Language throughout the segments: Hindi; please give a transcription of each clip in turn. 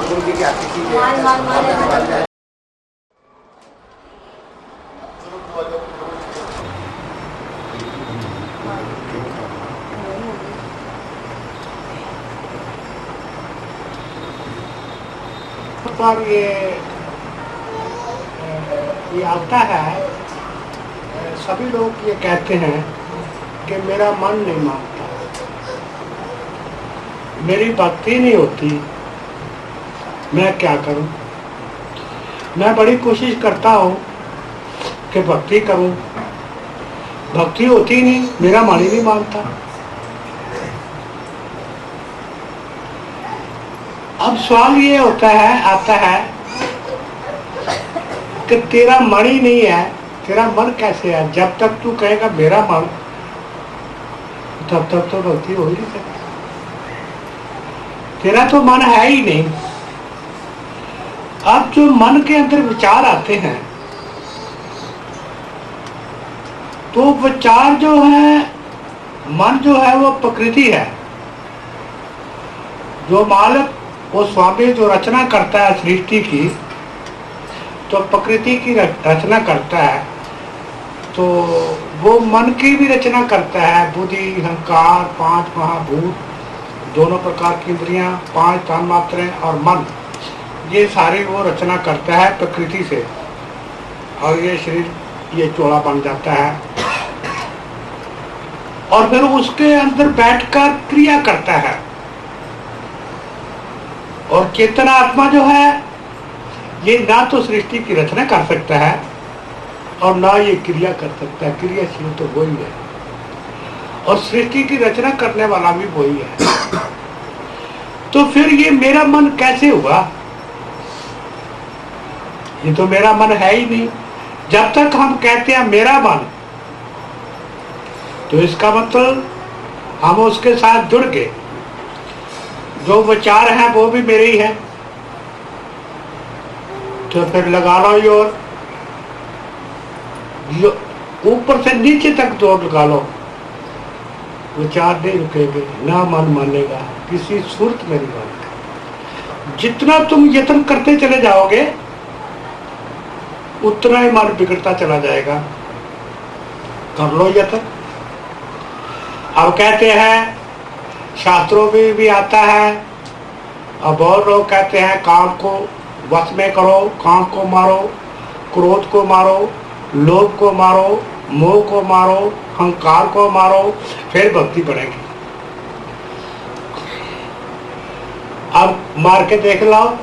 मुर्गी की आती चीजें पर ये आता है, सभी लोग ये कहते हैं कि मेरा मन नहीं मानता, मेरी भक्ति नहीं होती, मैं क्या करूं। मैं बड़ी कोशिश करता हूं कि भक्ति करूं, भक्ति होती नहीं, मेरा मन ही नहीं मानता। अब सवाल ये आता है कि तेरा मन ही नहीं है, तेरा मन कैसे है? जब तक तू कहेगा मेरा मन, तब तक तो भक्ति हो ही नहीं सकती। तेरा तो मन है ही नहीं। अब जो मन के अंदर विचार आते हैं, तो विचार जो है, मन जो है वो प्रकृति है। जो मालिक, वो स्वामी जो रचना करता है सृष्टि की, तो प्रकृति की रचना करता है, तो वो मन की भी रचना करता है। बुद्धि, अहंकार, 5 महाभूत, दोनों प्रकार की इंद्रियां, 5 तन्मात्राएं और मन, ये सारी वो रचना करता है प्रकृति से, और ये शरीर ये चोला बन जाता है, और फिर उसके अंदर बैठकर क्रिया करता है। और चेतन आत्मा जो है, ये ना तो सृष्टि की रचना कर सकता है और ना ये क्रिया कर सकता है। क्रियाशील तो वही है, और सृष्टि की रचना करने वाला भी वही है। तो फिर ये मेरा मन कैसे हुआ? ये तो मेरा मन है ही नहीं। जब तक हम कहते हैं मेरा मन, तो इसका मतलब हम उसके साथ जुड़ गए। जो विचार हैं वो भी मेरे ही हैं, तो फिर लगा लो जोर, ऊपर से नीचे तक जोर लगा लो, विचार नहीं रुकेंगे, ना मन मानेगा किसी सूरत में नहीं मानेगा। जितना तुम यत्न करते चले जाओगे, उतना ही मन बिगड़ता चला जाएगा। कर लो यत्न। अब कहते हैं, शास्त्रों में भी आता है, अब बहुत लोग कहते हैं काम को वश में करो, काम को मारो, क्रोध को मारो, लोभ को मारो, मोह को मारो, अहंकार को मारो, फिर भक्ति बढ़ेगी। अब मार के देख लो,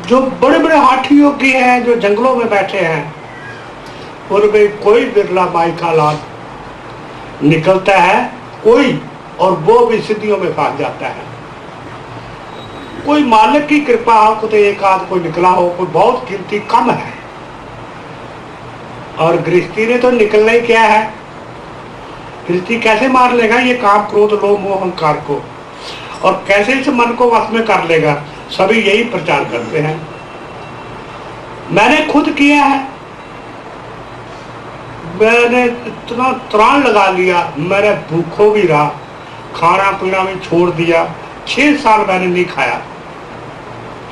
जो बड़े बड़े हाथी योगी हैं, जो जंगलों में बैठे हैं, उनमें कोई बिरला माई का लाभ निकलता है, कोई, और वो भी सिद्धियों में फंस जाता है। कोई मालिक की कृपा हो, तो एक आध कोई निकला हो, कोई बहुत गिनती कम है। और गृहस्थी ने तो निकलना ही क्या है? गृहस्थी कैसे मार लेगा ये काम, क्रोध, लोभ, मोह, अहंकार को, और कैसे इस मन को वश में कर लेगा? सभी यही प्रचार करते हैं। मैंने खुद किया है, मैंने इतना त्राण लगा लिया, मैंने भूखों भी रहा, खाना पीना भी छोड़ दिया। 6 साल मैंने नहीं खाया,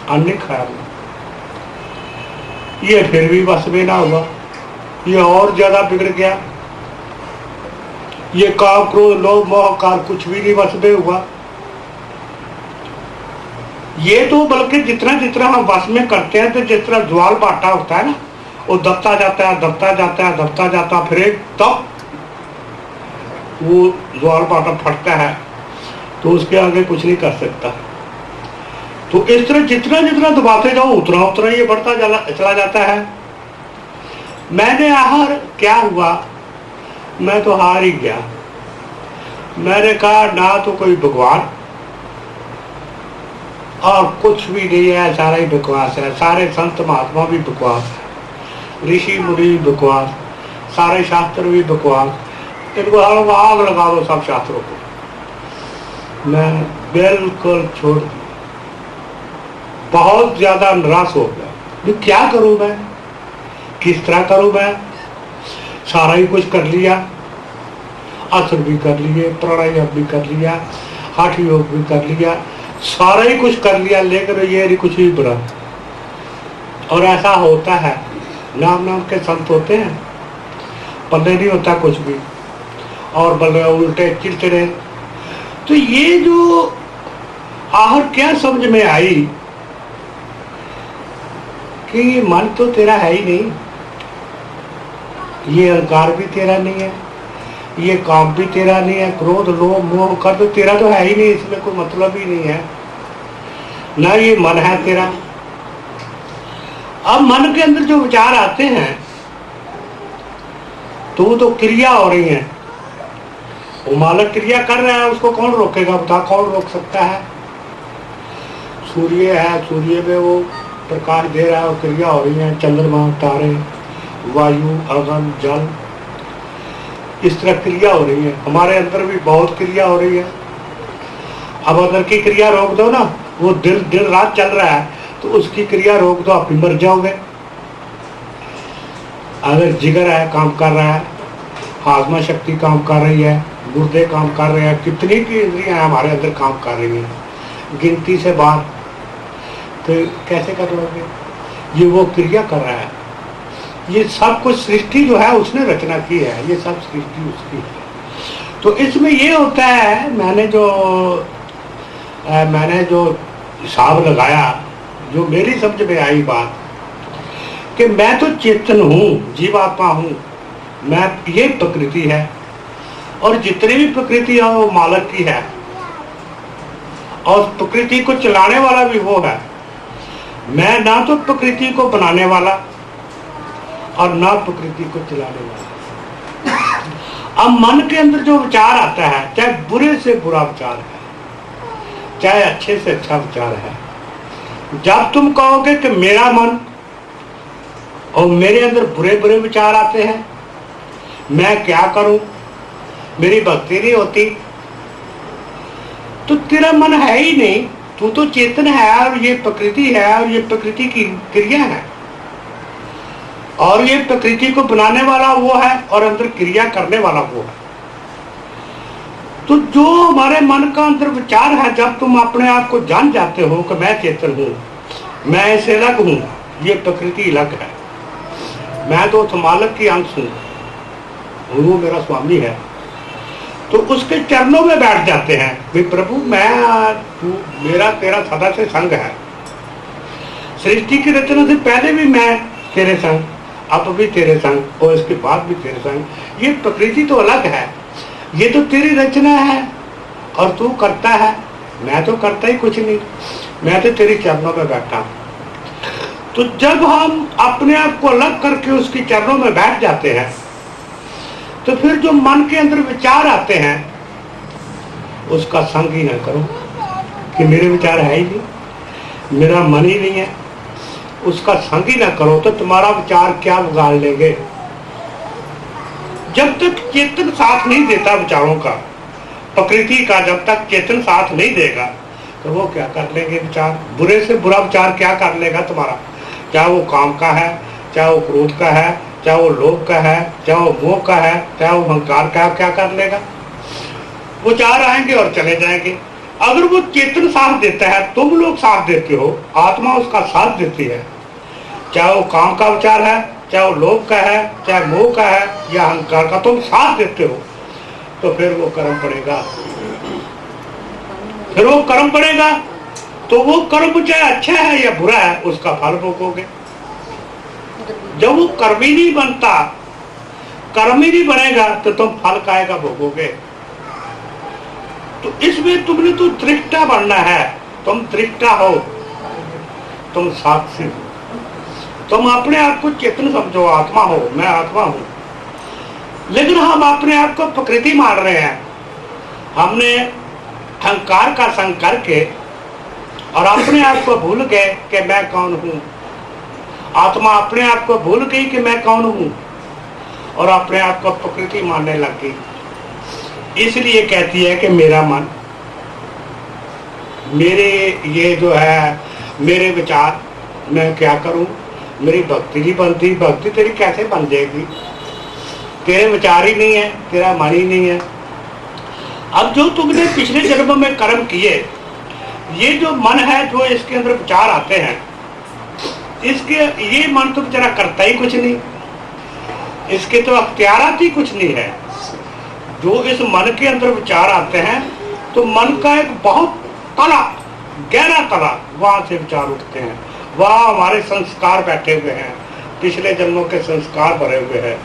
अन्न नहीं खाया। ये फिर भी बस में ना हुआ, ये और ज्यादा बिगड़ गया। ये काम, क्रोध, लोभ, मोह, अहंकार कुछ भी नहीं बस में हुआ। ये तो बल्कि जितना जितना हम वश में करते हैं, तो जिस तरह ज्वाल बाटा होता है ना, वो दबता जाता है, दबता जाता है, दबता जाता, फिर एक तब वो ज्वाल बाटा फटता है, तो उसके आगे कुछ नहीं कर सकता। तो इस तरह जितना जितना दबाते जाओ, उतना उतना ये बढ़ता चला जाता है। मैंने आहार क्या हुआ, मैं तो हार ही गया। मैंने कहा ना तो कोई भगवान और कुछ भी नहीं है, सारा ही बकवास है। सारे संत महात्मा भी बकवास है, ऋषि मुनि बकवास, सारे शास्त्र भी बकवास। इनको हर आग लगा दो सब शास्त्रों को। मैं बिल्कुल छोड़ दिया, बहुत ज्यादा निराश हो गया। क्या करूं मैं, किस तरह करूं मैं? सारा ही कुछ कर लिया, असर भी कर लिए, प्राणायाम भी कर लिया, हठ योग भी कर लिया, सारा ही कुछ कर लिया, लेकिन ये नहीं कुछ भी बुरा। और ऐसा होता है, नाम नाम के संत होते हैं, पल्ले नहीं होता कुछ भी, और बल्ले उल्टे चिड़चिड़े। तो ये जो आहर क्या समझ में आई कि ये मन तो तेरा है ही नहीं, ये अहंकार भी तेरा नहीं है, ये काम भी तेरा नहीं है, क्रोध लोभ मोह कर तो तेरा तो है ही नहीं, इसमें कोई मतलब ही नहीं है, ना ये मन है तेरा। अब मन के अंदर जो विचार आते हैं तो क्रिया हो रही है, वो मालक क्रिया कर रहा है, उसको कौन रोकेगा बता, कौन रोक सकता है। सूर्य है, सूर्य में वो प्रकाश दे रहा है, वो क्रिया हो रही है, चंद्रमा तारे वायु अग्नि जल, इस तरह क्रिया हो रही है। हमारे अंदर भी बहुत क्रिया हो रही है। अब अंदर की क्रिया रोक दो ना, वो दिन रात चल रहा है, तो उसकी क्रिया रोक दो, आप ही मर जाओगे। अगर जिगर है काम कर रहा है, हाजमा शक्ति काम कर रही है, गुर्दे काम कर रहे हैं, कितनी की इंद्रियां हमारे अंदर काम कर रही हैं, गिनती से बाहर, तो कैसे कर लोगे। ये वो क्रिया कर रहा है। ये सब कुछ सृष्टि जो है उसने रचना की है, ये सब सृष्टि उसकी है। तो इसमें ये होता है, मैंने जो हिसाब लगाया, जो मेरी समझ में आई बात, कि मैं तो चेतन हूँ, जीवात्मा हूँ, मैं, ये प्रकृति है, और जितनी भी प्रकृति है वो मालक की है, और प्रकृति को चलाने वाला भी वो है। मैं ना तो प्रकृति को बनाने वाला और ना प्रकृति को चलाने वाला। अब मन के अंदर जो विचार आता है, चाहे बुरे से बुरा विचार है, चाहे अच्छे से अच्छा विचार है, जब तुम कहोगे कि मेरा मन और मेरे अंदर बुरे बुरे विचार आते हैं, मैं क्या करूं, मेरी भक्ति नहीं होती, तो तेरा मन है ही नहीं। तू तो चेतन है, और ये प्रकृति है, और ये प्रकृति की क्रिया है, और ये प्रकृति को बनाने वाला वो है, और अंदर क्रिया करने वाला वो है। तो जो हमारे मन का अंदर विचार है, जब तुम अपने आप को जान जाते हो कि मैं चेतन हूं, मैं ऐसे अलग हूं, ये प्रकृति अलग है, मैं तो मालक की अंश हूं, वो मेरा स्वामी है, तो उसके चरणों में बैठ जाते हैं। भाई प्रभु, मैं, तू मेरा तेरा सदा से संग है, सृष्टि की रचना से पहले भी मैं तेरे संग, अब भी तेरे संग, और इसके बाद भी तेरे संग। ये प्रकृति तो अलग है, ये तो तेरी रचना है, और तू करता है, मैं तो करता ही कुछ नहीं, मैं तो तेरे चरणों में बैठा हूं। तो जब हम अपने आप को अलग करके उसके चरणों में बैठ जाते हैं, तो फिर जो मन के अंदर विचार आते हैं, उसका संग ही ना करो, कि मेरे विचार है ही नहीं, मेरा मन ही नहीं है, उसका संग ही ना करो, तो तुम्हारा विचार क्या बिगाड़ लेंगे। जब तक चेतन साथ नहीं देता विचारों का, प्रकृति का जब तक चेतन साथ नहीं देगा, तो वो क्या कर लेंगे विचार, बुरे से बुरा विचार क्या कर लेगा तुम्हारा, चाहे वो काम का है, चाहे वो क्रोध का है, चाहे वो लोभ का है, चाहे वो मोह का है, चाहे वो अहंकार का, क्या कर लेगा। वो चार आएंगे और चले जाएंगे। अगर वो चेतन साथ देता है, तुम लोग साथ देते हो, आत्मा उसका साथ देती है, चाहे वो काम का विचार है, चाहे वो लोभ का है, चाहे मोह का है या अहंकार का, तुम साथ देते हो, तो फिर वो कर्म पड़ेगा, फिर वो कर्म पड़ेगा। तो वो कर्म चाहे अच्छा है या बुरा है, उसका फल भोगोगे। जब वो कर्म ही नहीं बनता, कर्म ही नहीं बनेगा, तो तुम फल कायगा भोगोगे। तो इसमें तुमने तो दृष्टा बनना है, तुम दृष्टा हो, तुम साक्षी हो, तुम अपने आप को चेतन समझो, आत्मा हो, मैं आत्मा हूं। लेकिन हम अपने आप को प्रकृति मान रहे हैं, हमने अहंकार का संग करके और अपने आप को भूल गए कि मैं कौन हूं। आत्मा अपने आप को भूल गई कि मैं कौन हूं, और अपने आप को प्रकृति मानने लग गई। इसलिए कहती है कि मेरा मन, मेरे ये जो है मेरे विचार, मैं क्या करूं, मेरी भक्ति नहीं बनती। भक्ति तेरी कैसे बन जाएगी, तेरे विचार ही नहीं है, तेरा मन ही नहीं है। अब जो तुमने पिछले जन्म में कर्म किए, ये जो मन है, जो इसके अंदर विचार आते हैं, इसके ये मन तो बेचारा करता ही कुछ नहीं, इसके तो अख्तियारात ही कुछ नहीं है। जो इस मन के अंदर विचार आते हैं तो मन का एक बहुत तला, गहरा तला, वहां से विचार उठते हैं। वहां हमारे संस्कार बैठे हुए हैं, पिछले जन्मों के संस्कार भरे हुए हैं।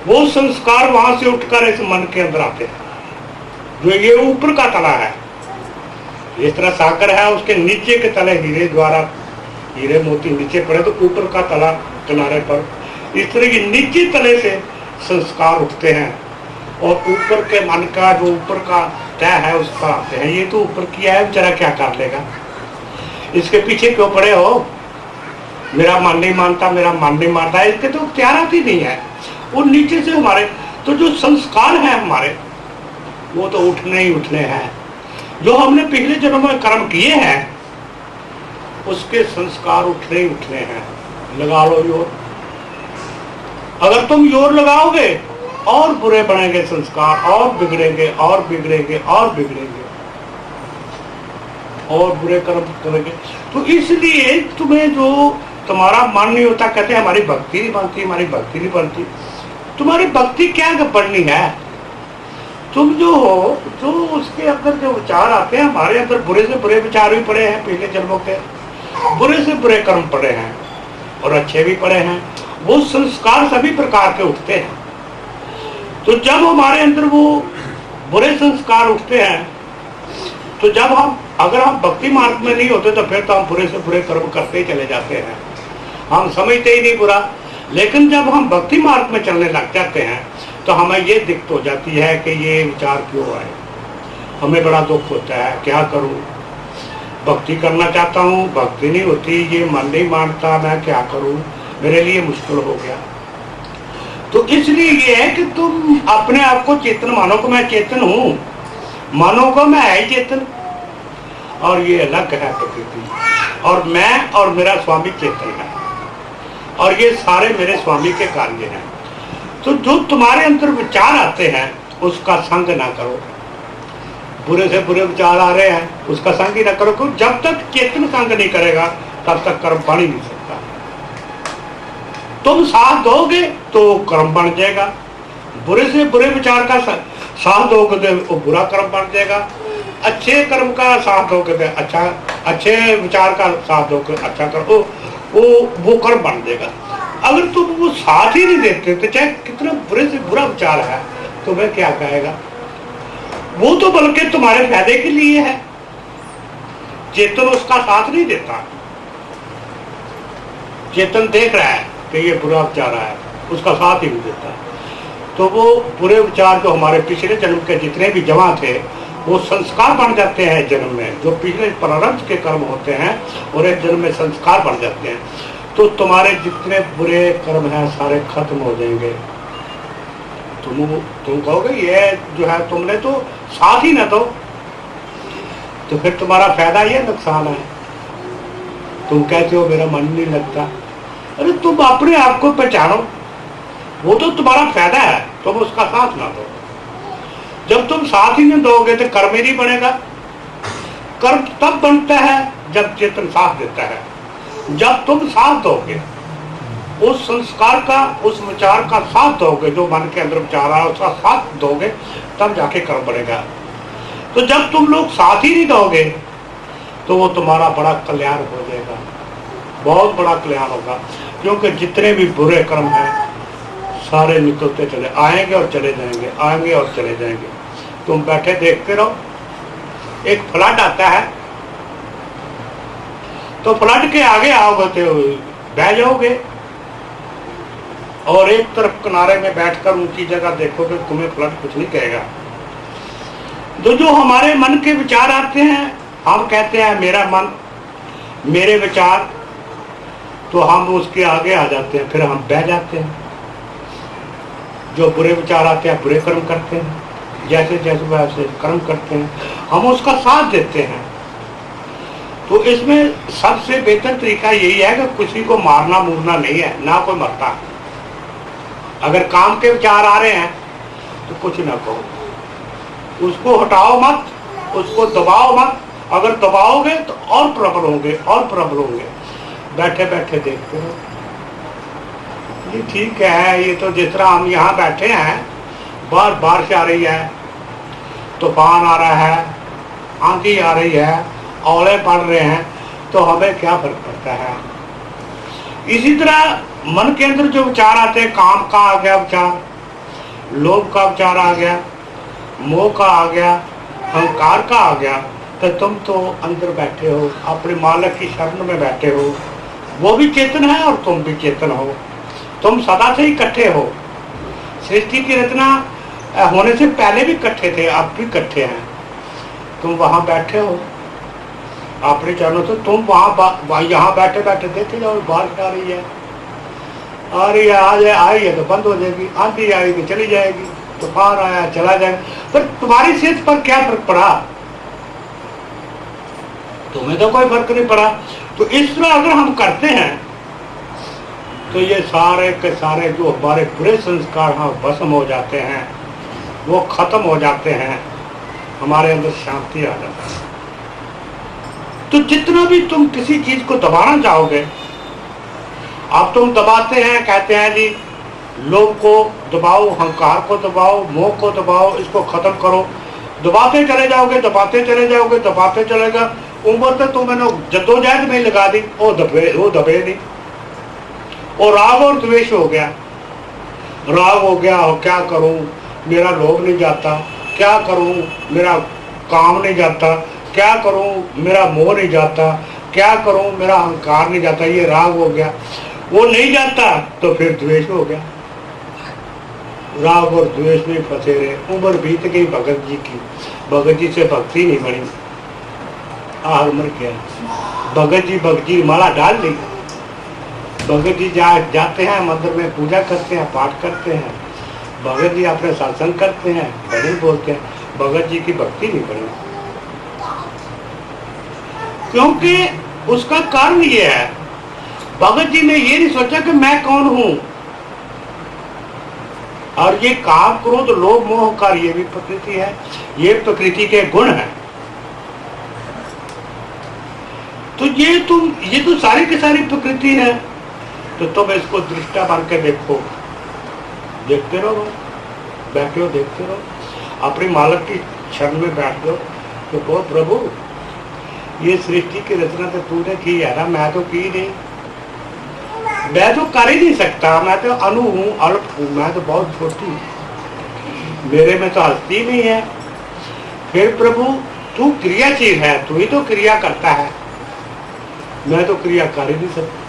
वो संस्कार वहां से उठकर इस मन के अंदर आते हैं। जो ये ऊपर का तला है, इस तरह सागर है, उसके नीचे के तले हीरे द्वारा, हीरे मोती नीचे पड़े तो ऊपर का तला किनारे पर, इस तरह के नीचे तले से संस्कार उठते हैं और ऊपर के मन का जो ऊपर का तय है उस पर आते हैं। ये तो ऊपर किया है, बेचारा क्या कर लेगा, इसके पीछे क्यों पड़े हो, मेरा मन नहीं मानता, मेरा मन नहीं मानता, इसके तो अख्तियारात ही नहीं है। वो नीचे से हमारे तो जो संस्कार है हमारे, वो तो उठने ही उठने हैं। जो हमने पिछले जन्म में कर्म किए हैं उसके संस्कार उठने ही उठने हैं। लगा लो जोर, अगर तुम जोर लगाओगे और बुरे बनेंगे संस्कार, और बिगड़ेंगे और बिगड़ेंगे और बिगड़ेंगे और बुरे कर्म करेंगे। तो इसलिए तुम्हें जो तुम्हारा मन नहीं होता, कहते हैं हमारी भक्ति नहीं बनती, हमारी भक्ति नहीं बनती। तुम्हारी भक्ति क्या बढ़नी है? तुम जो हो, जो उसके अंदर जो विचार आते हैं, हमारे अंदर बुरे से बुरे विचार भी पड़े हैं, पिछले जन्मों के बुरे से बुरे कर्म पड़े हैं और अच्छे भी पड़े हैं। वो संस्कार सभी प्रकार के उठते हैं। तो जब हमारे अंदर वो बुरे संस्कार उठते हैं, तो जब हम, अगर हम भक्ति मार्ग में नहीं होते तो फिर तो हम बुरे से बुरे कर्म करते ही चले जाते हैं, हम समझते ही नहीं बुरा। लेकिन जब हम भक्ति मार्ग में चलने लग जाते हैं तो हमें ये दिक्कत हो जाती है कि ये विचार क्यों आए, हमें बड़ा दुख होता है, क्या करूं, भक्ति करना चाहता हूं, भक्ति नहीं होती, ये मन नहीं मानता, मैं क्या करूं, मेरे लिए मुश्किल हो गया। तो इसलिए ये है कि तुम अपने आप को चेतन मानो को मैं चेतन हूं, मानो को मैं है ही चेतन, और ये अलग है प्रकृति, और मैं और मेरा स्वामी चेतन है, और ये सारे मेरे स्वामी के कार्य हैं। तो जो तुम्हारे अंदर विचार आते हैं उसका संग ना करो। बुरे से बुरे विचार आ रहे हैं उसका संग ही ना करो, क्योंकि जब तक चेतन संग नहीं करेगा तब तक कर्म बन ही नहीं सकता। तुम साथ दोगे तो कर्म बन जाएगा, बुरे से बुरे विचार का साथ दोगे तो वो बुरा कर्म बन जाएगा, अच्छे कर्म का साथ दोगे तो अच्छा, अच्छे विचार का साथ दोगे अच्छा कर्म, वो कर्म बन जाएगा। अगर तुम वो साथ ही नहीं देते तो चाहे कितना बुरे से बुरा विचार है तुम्हें क्या कहेगा, वो तो बल्कि तुम्हारे फायदे के लिए है। चेतन उसका साथ नहीं देता, चेतन देख रहा है कि ये बुरा विचार है, उसका साथ ही नहीं देता। तो वो बुरे विचार जो हमारे पिछले जन्म के जितने भी जमा थे वो संस्कार बन जाते हैं जन्म में, जो पिछले प्रारब्ध के कर्म होते हैं और एक जन्म में संस्कार बन जाते हैं। तो तुम्हारे जितने बुरे कर्म हैं सारे खत्म हो जाएंगे। तुम कहोगे ये जो है तुमने तो साथ ही ना दो, तो फिर तुम्हारा फायदा ये नुकसान है। तुम कहते हो मेरा मन नहीं लगता, अरे तुम अपने आप को पहचानो, वो तो तुम्हारा फायदा है, तुम उसका साथ ना दो। जब तुम साथ ही नहीं दोगे तो कर्म ही नहीं बनेगा। कर्म तब बनता है जब चेतन साथ देता है। जब तुम साथ दोगे, उस संस्कार का, उस विचार का साथ दोगे, जो मन के अंदर विचार आ रहा है उसका साथ दोगे, तब जाके कर्म बनेगा। तो जब तुम लोग साथ ही नहीं दोगे तो वो तुम्हारा बड़ा कल्याण हो जाएगा, बहुत बड़ा कल्याण होगा। क्योंकि जितने भी बुरे कर्म हैं सारे निकलते चले आएंगे और चले जाएंगे, आएंगे और चले जाएंगे। तुम बैठे देखते रहो, एक फ्लड आता है तो फ्लड के आगे आओगे तो बह जाओगे, और एक तरफ किनारे में बैठकर ऊंची जगह देखोगे तुम्हें फ्लड कुछ नहीं कहेगा। तो जो हमारे मन के विचार आते हैं, हम कहते हैं मेरा मन, मेरे विचार, तो हम उसके आगे आ जाते हैं, फिर हम बह जाते हैं। जो बुरे विचार आते हैं बुरे कर्म करते हैं, जैसे जैसे वैसे कर्म करते हैं, हम उसका साथ देते हैं। तो इसमें सबसे बेहतर तरीका यही है कि किसी को मारना मूरना नहीं है, ना कोई मरता। अगर काम के विचार आ रहे हैं तो कुछ ना कहो, उसको हटाओ मत, उसको दबाओ मत, अगर दबाओगे तो और प्रबल होंगे और प्रबल होंगे। बैठे बैठे देखते हो, ये ठीक है, ये तो जिस तरह हम यहाँ बैठे हैं, बाहर बारिश आ रही है, तूफान आ रहा है, आंधी आ रही है, ओले पड़ रहे हैं, तो हमें क्या फर्क पड़ता है। इसी तरह मन के अंदर जो विचार आते हैं, काम का आ गया विचार, लोभ का विचार आ गया, मोह का आ गया, अहंकार का आ गया, तो तुम तो अंदर बैठे हो, अपने मालिक की शरण में बैठे हो। वो भी चेतन है और तुम भी चेतन हो, तुम सदा से इकट्ठे हो। सृष्टि की रचना होने से पहले भी इकट्ठे थे, अब भी इकट्ठे हैं। तुम वहां बैठे हो अपने चरणों से, तुम वहां यहाँ बैठे बैठे देखे जाओ, बारिश आ रही है, आ रही है, आई है तो बंद हो जाएगी, आंधी आएगी चली जाएगी, तूफान आया चला जाएगा, पर तुम्हारी सेहत पर क्या फर्क पड़ा? तुम्हें तो कोई फर्क नहीं पड़ा। तो इस तरह अगर हम करते हैं तो ये सारे के सारे जो हमारे बुरे संस्कार हाँ भस्म हो जाते हैं, वो खत्म हो जाते हैं, हमारे अंदर शांति आ जाती है। तो जितना भी तुम किसी चीज को दबाना चाहोगे, अब तुम दबाते हैं, कहते हैं जी लोभ को दबाओ, अहंकार को दबाओ, मोह को दबाओ, इसको खत्म करो, दबाते चले जाओगे, दबाते चले जाओगे, दबाते चलेगा, उम्र तक तुमने जद्दोजहद में लगा दी, वो दबे नहीं। और राग और द्वेष हो गया, राग हो गया, क्या करूं, मेरा लोभ नहीं जाता, क्या करूं, मेरा काम नहीं जाता, क्या करूं, मेरा मोह नहीं जाता, क्या करूं, मेरा अहंकार नहीं जाता, ये राग हो गया। वो नहीं जाता तो फिर द्वेष हो गया, राग और द्वेष में फंसे रहे। उम्र बीत गई भगत जी की, भगत जी से भक्ति नहीं बनी, उम्र क्या, भगत जी माला डाल ली, भगत जी जाते हैं मंदिर में, पूजा करते हैं, पाठ करते हैं, भगत जी अपने सत्संग करते हैं, भजन बोलते हैं, भगत जी की भक्ति नहीं बनी। क्योंकि उसका कारण ये है, भगत जी ने ये नहीं सोचा कि मैं कौन हूं। और ये काम क्रोध लोभ मोह का ये भी प्रकृति है, ये प्रकृति के गुण है। तो ये तो सारी की सारी प्रकृति है। तो तुम इसको दृष्टा बन के देखो, देखते रहो, बैठे हो देखते रहो, अपने मालिक की क्षण में बैठ जाओ तो कहो प्रभु ये सृष्टि की रचना तो तूने की है ना, मैं तो की नहीं, मैं तो कर ही नहीं सकता, मैं तो अनु हूँ, अल्प हूँ, मैं तो बहुत छोटी हूँ, मेरे में तो हस्ती नहीं है। फिर प्रभु तू क्रियाशील है, तू ही तो क्रिया करता है, मैं तो क्रिया कर ही नहीं सकता।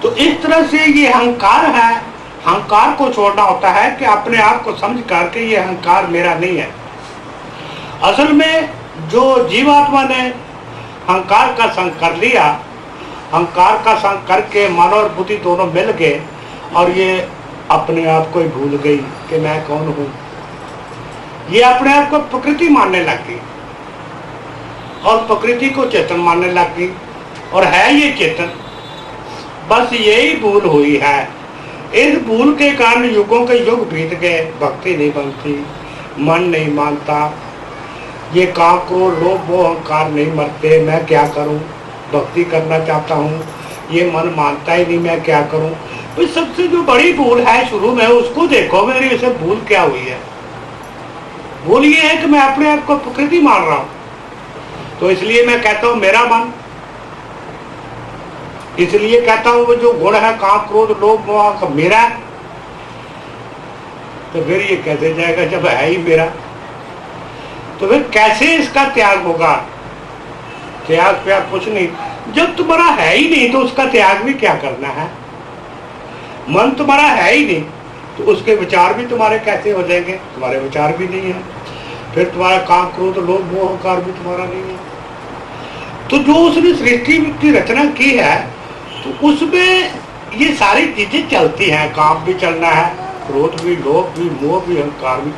तो इस तरह से ये अहंकार है, अहंकार को छोड़ना होता है कि अपने आप को समझ करके ये अहंकार मेरा नहीं है। असल में जो जीवात्मा ने अहंकार का संग कर लिया, अहंकार का संग करके मन और बुद्धि दोनों मिल गए और ये अपने आप को ही भूल गई कि मैं कौन हूं। ये अपने आप को प्रकृति मानने लग गई और प्रकृति को चेतन मानने लग गई, और है ये चेतन। बस यही भूल हुई है। इस भूल के कारण युगों के युग बीत गए, भक्ति नहीं बनती, मन नहीं मानता, ये काम को लोभ मोह अहंकार नहीं मरते, मैं क्या करूं, भक्ति करना चाहता हूं, ये मन मानता ही नहीं, मैं क्या करूं। तो सबसे जो बड़ी भूल है शुरू में, उसको देखो मेरी इसे भूल क्या हुई है। भूल ये है कि मैं अपने आप को प्रकृति मान रहा हूं, तो इसलिए मैं कहता हूं मेरा मन, इसलिए कहता हूं वो जो गुण है काम क्रोध लोभ मोह मेरा, तो फिर ये कैसे जाएगा जब है ही मेरा। तो फिर कैसे इसका त्याग होगा? त्याग कुछ नहीं, जब तुम्हारा है ही नहीं तो उसका त्याग भी क्या करना है। मन तुम्हारा है ही नहीं तो उसके विचार भी तुम्हारे कैसे हो जाएंगे, तुम्हारे विचार भी नहीं है, फिर तुम्हारा काम क्रोध लोभ मोह अहंकार भी तुम्हारा नहीं है। तो जो उसने सृष्टि की रचना की है तो उसमें ये सारी चीजें चलती हैं, काम भी चलना है, क्रोध भी, लोभ भी, मोह भी, अहंकार भी,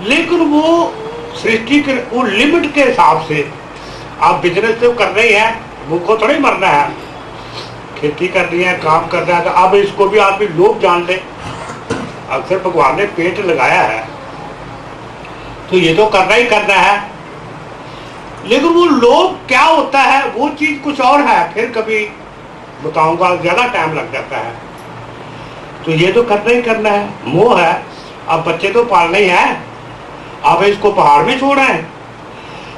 लेकिन वो सृष्टि के वो लिमिट के हिसाब से। आप बिजनेस तो करना ही है, भूखो थोड़ी मरना है, खेती करनी है, काम करना है, तो अब इसको भी आप भी लोभ जान ले। अक्सर भगवान ने पेट लगाया है तो ये तो करना ही करना है। लेकिन वो लोभ क्या होता है वो चीज कुछ और है, फिर कभी बताऊंगा, ज्यादा टाइम लग जाता है। तो ये तो करना ही करना है, मोह है। अब बच्चे तो पालने ही है, अब इसको पहाड़ में छोड़ रहे हैं।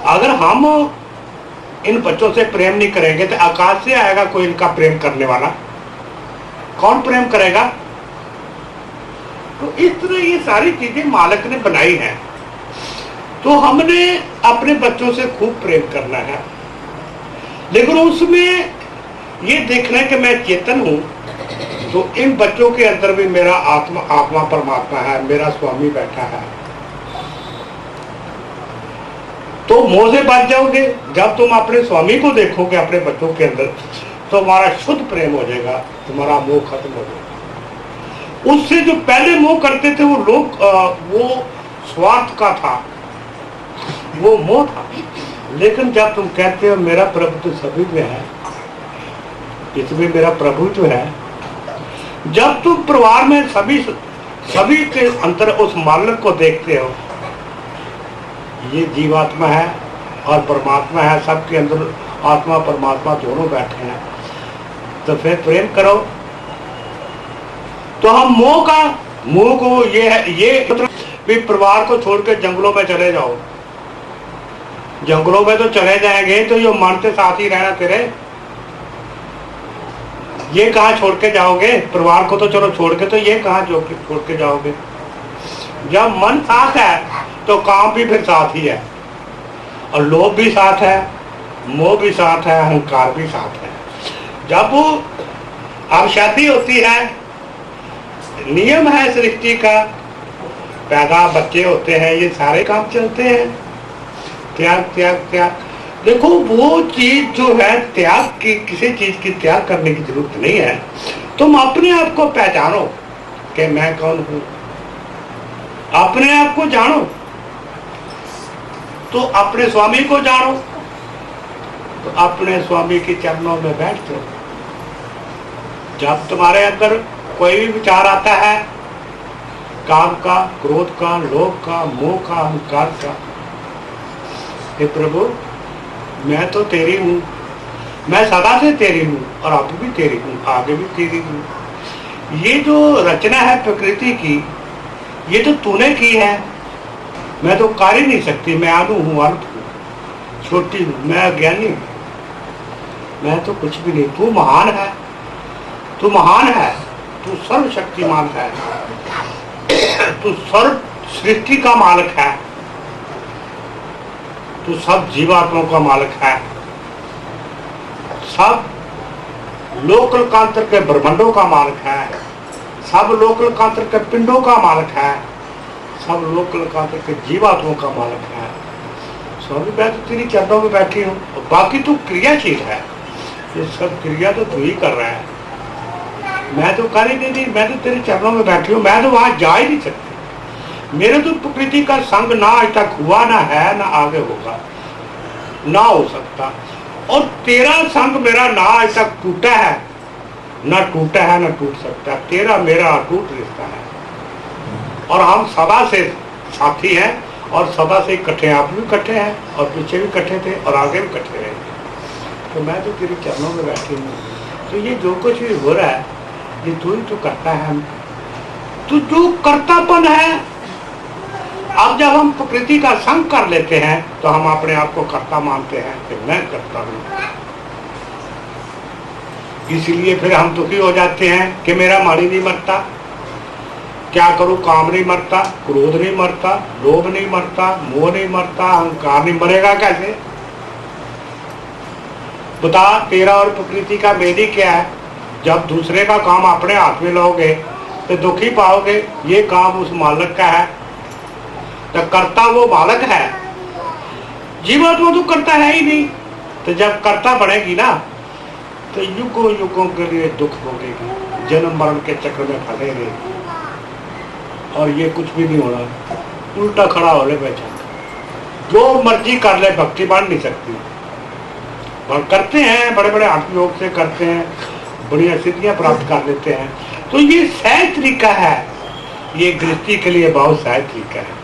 अगर हम इन बच्चों से प्रेम नहीं करेंगे तो आकाश से आएगा कोई इनका प्रेम करने वाला? कौन प्रेम करेगा? तो इस तरह ये सारी चीजें मालिक ने बनाई हैं। तो हमने अपने बच्चों से खूब प्रेम करना है, लेकिन उसमें ये देखना है कि मैं चेतन हूं, तो इन बच्चों के अंदर भी मेरा आत्मा परमात्मा है, मेरा स्वामी बैठा है। तो मोह से बच जाओगे। जब तुम अपने स्वामी को देखोगे अपने बच्चों के अंदर, तो हमारा शुद्ध प्रेम हो जाएगा, तुम्हारा मोह खत्म हो जाएगा। उससे जो पहले मोह करते थे वो लोग, वो स्वार्थ का था, वो मोह था। लेकिन जब तुम कहते हो मेरा प्रभु तो सभी में है, इसमें मेरा प्रभु जो है, जब तुम परिवार में सभी के अंदर उस मालिक को देखते हो, ये जीवात्मा है और परमात्मा है, सबके अंदर आत्मा परमात्मा दोनों बैठे हैं, तो फिर प्रेम करो। तो हम मोह को ये है, ये भी परिवार को छोड़ के जंगलों में चले जाओ। जंगलों में तो चले जाएंगे तो ये मन के साथ ही रहना तेरे, ये कहाँ छोड़ के जाओगे? परिवार को तो चलो छोड़ के, तो ये कहाँ छोड़ के जाओगे? जब मन साथ है तो काम भी फिर साथ ही है, और लोभ भी साथ है, मोह भी साथ है, अहंकार भी साथ है। जब अब शादी होती है, नियम है सृष्टि का, पैदा बच्चे होते हैं, ये सारे काम चलते हैं। त्याग त्याग त्याग, देखो वो चीज जो है त्याग की, किसी चीज की त्याग करने की जरूरत नहीं है। तुम अपने आप को पहचानो कि मैं कौन हूं, अपने आप को जानो, तो अपने स्वामी को जानो, तो अपने स्वामी के चरणों में बैठ जाओ। जब तुम्हारे अंदर कोई भी विचार आता है, काम का, क्रोध का, लोभ का, मोह का, अहंकार का, हे प्रभु मैं तो तेरी हूं, मैं सदा से तेरी हूं, और अब भी तेरी हूं, आगे भी तेरी हूं। ये जो रचना है प्रकृति की, ये तो तूने की है, मैं तो कर ही नहीं सकती। मैं अनु हूं, अल्प हूं, छोटी हूं, मैं अज्ञानी हूं, मैं तो कुछ भी नहीं। तू महान है, तू महान है, तू सर्वशक्तिमान है, तू सर्व सृष्टि का मालिक है, तू सब जीवात्माओं का मालिक है, सब लोकलकांतर के ब्रह्मांडों का मालिक है, सब लोकलकांतर के पिंडों का मालिक है, सब लोकलकांतर के जीवात्माओं का मालिक है। स्वामी मैं तो तेरी चरणों में बैठी हूँ, बाकी तू क्रियाशील है, ये सब क्रिया तो तू ही कर रहा है, मैं तो कर ही नहीं, मैं तो तेरे चरणों में बैठी हूँ, मैं तो वहां जा ही नहीं सकती। मेरे तो प्रकृति का संग ना आज तक हुआ, ना है, ना आगे होगा, ना हो सकता। और तेरा संग मेरा ना आज तक टूटा है, ना टूटा है, ना टूट सकता। तेरा मेरा अटूट रिश्ता है, और हम सदा से साथी हैं, और सदा से इकट्ठे हैं। आप भी इकट्ठे हैं, और पीछे भी इकट्ठे थे, और आगे भी इकट्ठे रहेंगे। तो मैं तो तेरे चरणों में बैठी हूँ। तो ये जो कुछ भी हो रहा है, ये तू ही तो करता है। तो जो कर्तापन है, अब जब हम प्रकृति का संग कर लेते हैं, तो हम अपने आप को कर्ता मानते हैं कि मैं करता हूं। इसलिए फिर हम दुखी हो जाते हैं कि मेरा माड़ी नहीं मरता, क्या करूं, काम नहीं मरता, क्रोध नहीं मरता, लोभ नहीं मरता, मोह नहीं मरता, अहंकार नहीं मरेगा कैसे? बता, तेरा और प्रकृति का मेल क्या है? जब दूसरे का काम अपने हाथ में लोगे तो दुखी पाओगे। ये काम उस मालिक का है, तो करता वो मालिक है, जीवात्मा तो करता है ही नहीं। तो जब करता बढ़ेगी ना, तो युगों युगों के लिए दुख भोगेगी, जन्म मरण के चक्र में फंसेगी, और ये कुछ भी नहीं होना, उल्टा खड़ा हो ले बेचारा, जो मर्जी कर ले, भक्ति बढ़ नहीं सकती। और करते हैं, बड़े बड़े आत्म योग से करते हैं, बढ़िया सिद्धियां प्राप्त कर लेते हैं। तो ये सहज तरीका है, ये गृहस्थी के लिए बहुत सहज तरीका है।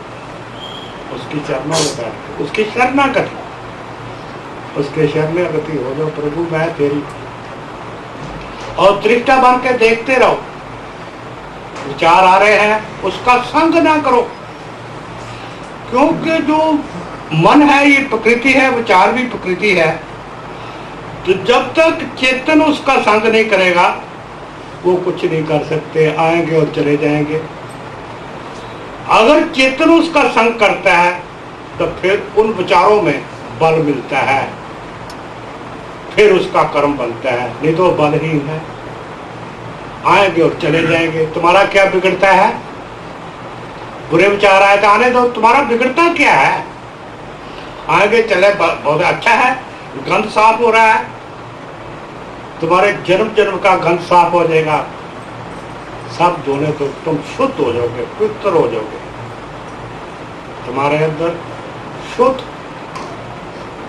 उसकी चरणों में बैठ, उसकी शरणागति, उसके शरणागति हो जाओ, प्रभु मैं तेरी, और दृष्टा बन के देखते रहो। विचार आ रहे हैं उसका संग ना करो, क्योंकि जो मन है ये प्रकृति है, विचार भी प्रकृति है। तो जब तक चेतन उसका संग नहीं करेगा वो कुछ नहीं कर सकते, आएंगे और चले जाएंगे। अगर चेतन उसका संग करता है तो फिर उन विचारों में बल मिलता है, फिर उसका कर्म बनता है, नहीं तो बलहीन है, आएंगे और चले जाएंगे। तुम्हारा क्या बिगड़ता है? बुरे विचार आए तो आने दो, तुम्हारा बिगड़ता क्या है? आएंगे चले, बहुत अच्छा है, गंध साफ हो रहा है, तुम्हारे जन्म जन्म का गंध साफ हो जाएगा, सब धोने तो तुम शुद्ध हो जाओगे, पवित्र हो जाओगे, तुम्हारे अंदर शुद्ध,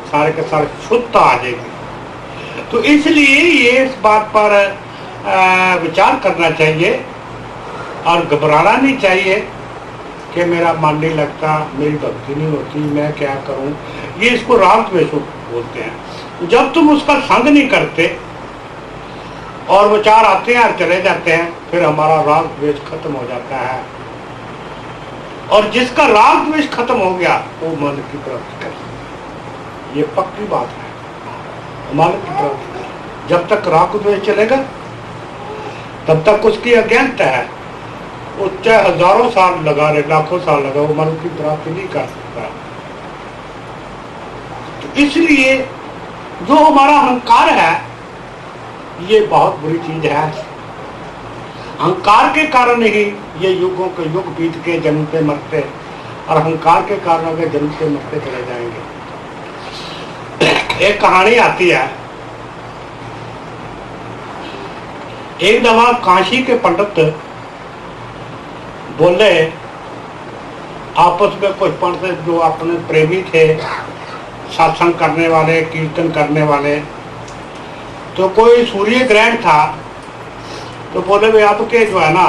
सारे के सारे शुद्धता आ जाएगी। तो इसलिए ये इस बात पर विचार करना चाहिए और घबराना नहीं चाहिए कि मेरा मन नहीं लगता, मेरी भक्ति नहीं होती, मैं क्या करूं। ये इसको राग द्वेष बोलते हैं। जब तुम उसका संग नहीं करते और विचार आते हैं और चले जाते हैं, फिर हमारा राग द्वेष खत्म हो जाता है, और जिसका राग द्वेष खत्म हो गया वो मन की प्राप्ति कर, ये पक्की बात है। मन की प्राप्ति, जब तक राग द्वेष चलेगा तब तक उसकी अज्ञानता है, वो चाहे हजारों साल लगा रहे, लाखों साल लगा, वो मन की प्राप्ति नहीं कर सकता। तो इसलिए जो हमारा अहंकार है ये बहुत बुरी चीज है। अहंकार के कारण ही ये युगों के युग बीत के जन्मते मरते, और अहंकार के कारण के जन्मते मरते चले जाएंगे। एक कहानी आती है, एक दफा काशी के पंडित बोले आपस में कुछ पंडित जो अपने प्रेमी थे, सत्संग करने वाले, कीर्तन करने वाले, तो कोई सूर्य ग्रहण था, तो बोले भाई आपके जो है ना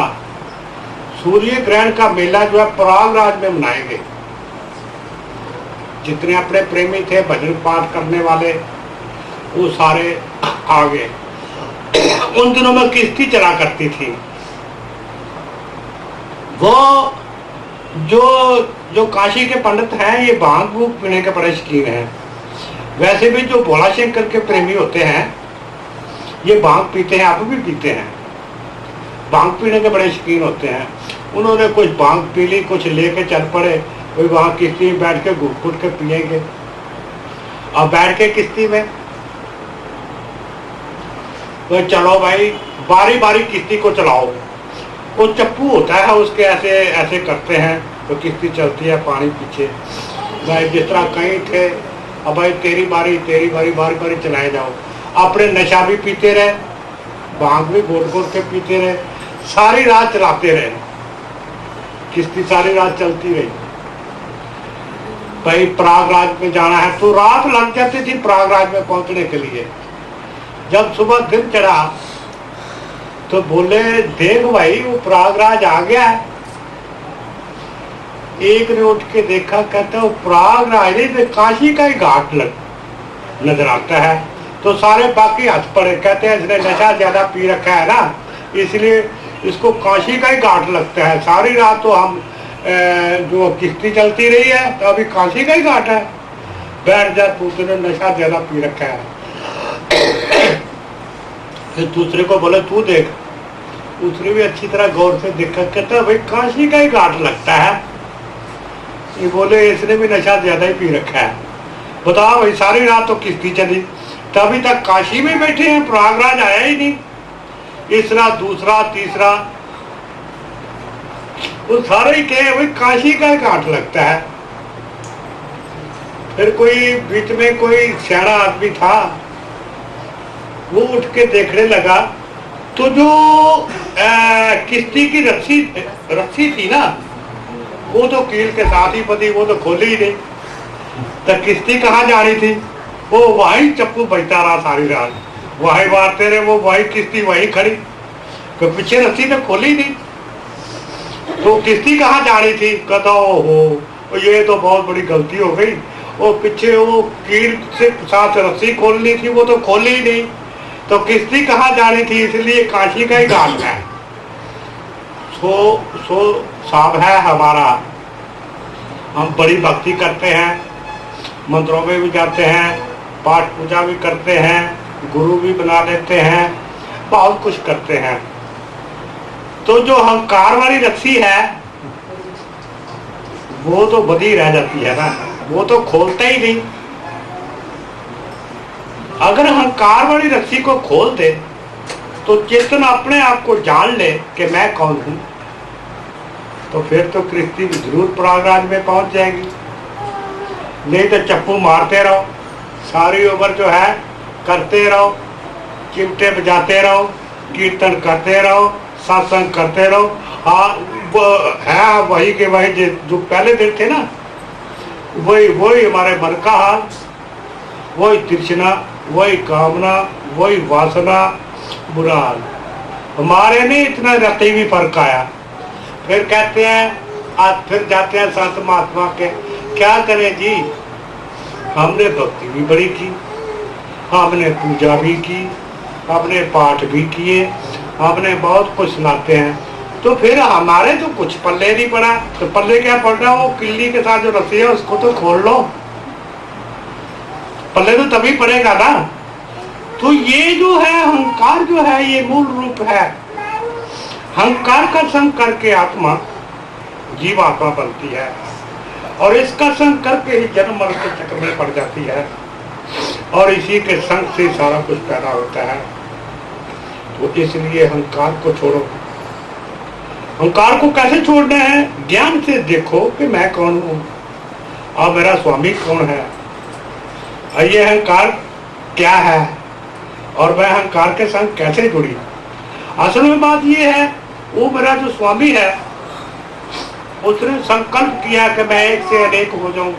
सूर्य ग्रहण का मेला जो है प्रयागराज में मनाएंगे। जितने अपने प्रेमी थे, भजन पाठ करने वाले, वो सारे आ गए। उन दिनों में किश्ती चला करती थी। वो जो काशी के पंडित हैं ये भांग भूख पीने के बड़े शौकीन हैं। वैसे भी जो भोला शंकर के प्रेमी होते हैं ये भांग पीते हैं, अब भी पीते हैं, भांग पीने के बड़े शौकीन होते हैं। उन्होंने कुछ भांग पी ली, कुछ लेके चल पड़े, कोई वहां किश्ती में बैठ के घुट घुट के पिएंगे। और बैठ के किश्ती में तो चलो भाई, बारी बारी किश्ती को चलाओ। वो चप्पू होता है उसके ऐसे ऐसे करते हैं तो किश्ती चलती है पानी पीछे। भाई जिस तरह कहीं थे, अब भाई तेरी बारी बारी बारी चलाए जाओ। अपने नशा भी पीते रहे, भांग भी घोट घोट के पीते रहे, सारी रात चलाते रहे, किश्ती सारी रात चलती रही। भाई प्रयागराज में जाना है तो रात लग जाती थी प्रयागराज में पहुंचने के लिए। जब सुबह दिन चढ़ा तो बोले देख भाई वो प्रयागराज आ गया है। एक ने उठ के देखा, कहता वो प्रयागराज नहीं तो काशी का ही घाट नजर आता है। तो सारे बाकी हंस पड़े, कहते हैं इसने नशा ज्यादा पी रखा है ना, इसलिए इसको काशी का ही घाट लगता है। सारी रात तो हम जो किश्ती चलती रही है तो अभी काशी का ही घाट है। बैठ जा तू, तूने नशा ज्यादा पी रखा है। फिर दूसरे को बोले तू देख, दूसरे भी अच्छी तरह गौर से देखा, कहता भाई काशी का ही घाट लगता है। ये बोले इसने भी नशा ज्यादा ही पी रखा है। बताओ भाई सारी रात तो किश्ती चली, तभी तक काशी में बैठे हैं, प्रयागराज आया ही नहीं। तीसरा, दूसरा, तीसरा, वो सारे ही कहे भाई काशी का ही घाट लगता है। फिर कोई बीच में कोई सियाना आदमी था, वो उठ के देखने लगा तो जो किश्ती की रस्सी थी ना, वो तो कील के साथ ही बंधी, वो तो खोली ही नहीं। तो किश्ती कहाँ जानी थी? वो वही चप्पू बजता रहा सारी रात, वही मारते रहे, वो वही किश्ती वही खड़ी, तो पीछे रस्सी तो खोली नहीं। तो किश्ती कहाँ जानी थी? कहता ओहो ये तो बहुत बड़ी गलती हो गई, वो पीछे वो कील से साथ रस्सी खोलनी थी, वो तो खोली ही नहीं, तो किश्ती कहाँ जानी थी, इसलिए काशी का ही घाट है। सो साहब है हमारा, हम बड़ी भक्ति करते हैं, मंदिरों में भी जाते हैं, पाठ पूजा भी करते हैं, गुरु भी बना लेते हैं, बहुत कुछ करते हैं। तो जो अहंकार वाली रस्सी है वो तो बधी रह जाती है ना, वो तो खोलता ही नहीं। अगर अहंकार वाली रस्सी को खोल दे तो चेतन अपने आप को जान ले कि मैं कौन हूं, तो फिर तो कृष्टि जरूर प्रयागराज में पहुंच जाएगी। नहीं तो चप्पू मारते रहो, सारी उम्र जो है करते रहो, चिमटे बजाते रहो, कीर्तन करते रहो, सत्संग करते रहो। हाँ वो है वही के वही जो पहले दिन थे ना, वही हमारे मन का हाल, वही तृष्णा, वही कामना, वही वासना, बुरा हाल। हमारे में इतना रत्ती भी फर्क आया। फिर कहते हैं आज फिर जाते हैं संत महात्मा के, क्या करें जी, हमने भक्ति भी बड़ी की, हमने पूजा भी की, हमने पाठ भी किए, हमने बहुत कुछ सुनाते हैं, तो फिर हमारे तो कुछ पल्ले नहीं पड़ा। तो पल्ले क्या पड़ रहा, वो किल्ली के साथ जो रस्सी है उसको तो खोल लो, पल्ले तो तभी पड़ेगा ना। तो ये जो है अहंकार जो है ये मूल रूप है। अहंकार का संग करके आत्मा जीवात्मा बनती है, और इसका संग करके ही जन्म मरण के चक्र में पड़ जाती है, और इसी के संग से सारा कुछ पैदा होता है। तो इसलिए अहंकार को छोड़ो। अहंकार को कैसे छोड़ना है, ज्ञान से देखो कि मैं कौन हूं और मेरा स्वामी कौन है, और ये अहंकार क्या है, और मैं अहंकार के संग कैसे जुड़ी। असल में बात ये है, वो मेरा जो स्वामी है उसने संकल्प किया कि मैं एक से अनेक हो जाऊं।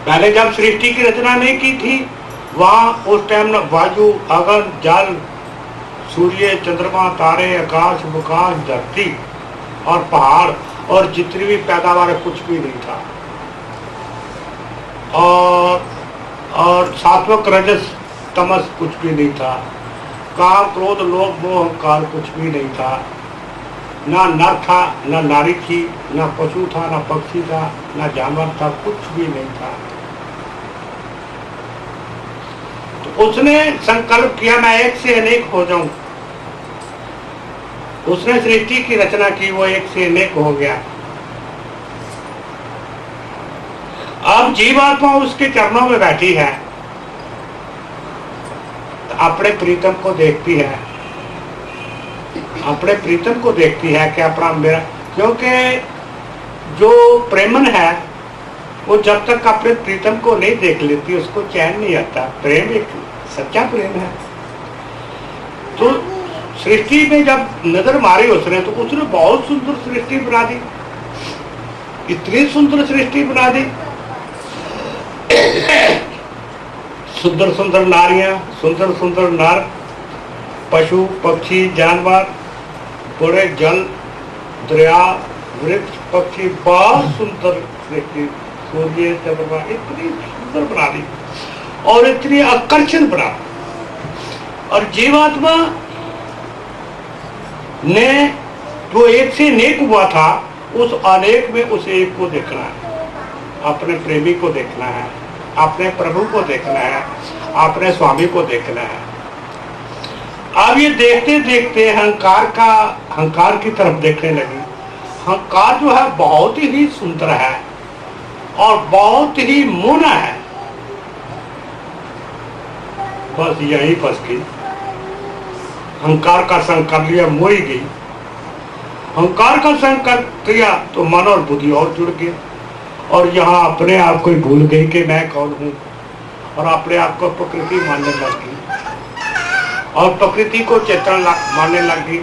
पहले जब सृष्टि की रचना नहीं की थी, वहां उस टाइम न वायु, अग्नि, जल, सूर्य, चंद्रमा, तारे, आकाश, बुकाश, धरती और पहाड़ और जितनी भी पैदावार है कुछ भी नहीं था। और सात्विक रजस तमस कुछ भी नहीं था। काम क्रोध लोभ मोह अहंकार कुछ भी नहीं था। ना नर था, ना नारी थी, ना पशु था, ना पक्षी था, ना जानवर था, कुछ भी नहीं था। तो उसने संकल्प किया मैं एक से अनेक हो जाऊं। उसने सृष्टि की रचना की, वो एक से अनेक हो गया। अब जीवात्मा उसके चरणों में बैठी है, तो अपने प्रीतम को देखती है, अपने प्रीतम को देखती है कि अपना मेरा, क्योंकि जो प्रेमन है वो जब तक अपने प्रीतम को नहीं देख लेती उसको चैन नहीं आता। प्रेम एक सच्चा प्रेम है। तो सृष्टि में जब नजर मारी उसने, तो उसने बहुत सुंदर सृष्टि बना दी, इतनी सुंदर सृष्टि बना दी। सुंदर सुंदर नारियां, सुंदर सुंदर नर, पशु पक्षी जानवर, बड़े जल दरिया वृक्ष पक्षी, बहुत सुंदर सृष्टि, सूर्य चंद्रमा इतनी सुंदर बना दी और इतनी आकर्षण बना। और जीवात्मा ने जो एक से नेक हुआ था, उस अनेक में उस एक को देखना है, अपने प्रेमी को देखना है, अपने प्रभु को देखना है, अपने स्वामी को देखना है। अब ये देखते देखते अहंकार की तरफ देखने लगी। अहंकार जो है बहुत ही सुंदर है और बहुत ही मोना है। बस यही फंस गई, अहंकार का संग कर लिया, मोही गई। अहंकार का संग कर दिया तो मन और बुद्धि और जुड़ गए, और यहाँ अपने आप को भूल गई कि मैं कौन हूँ, और अपने आप को प्रकृति मानने लग गई, और प्रकृति को चेतन मानने लग गई।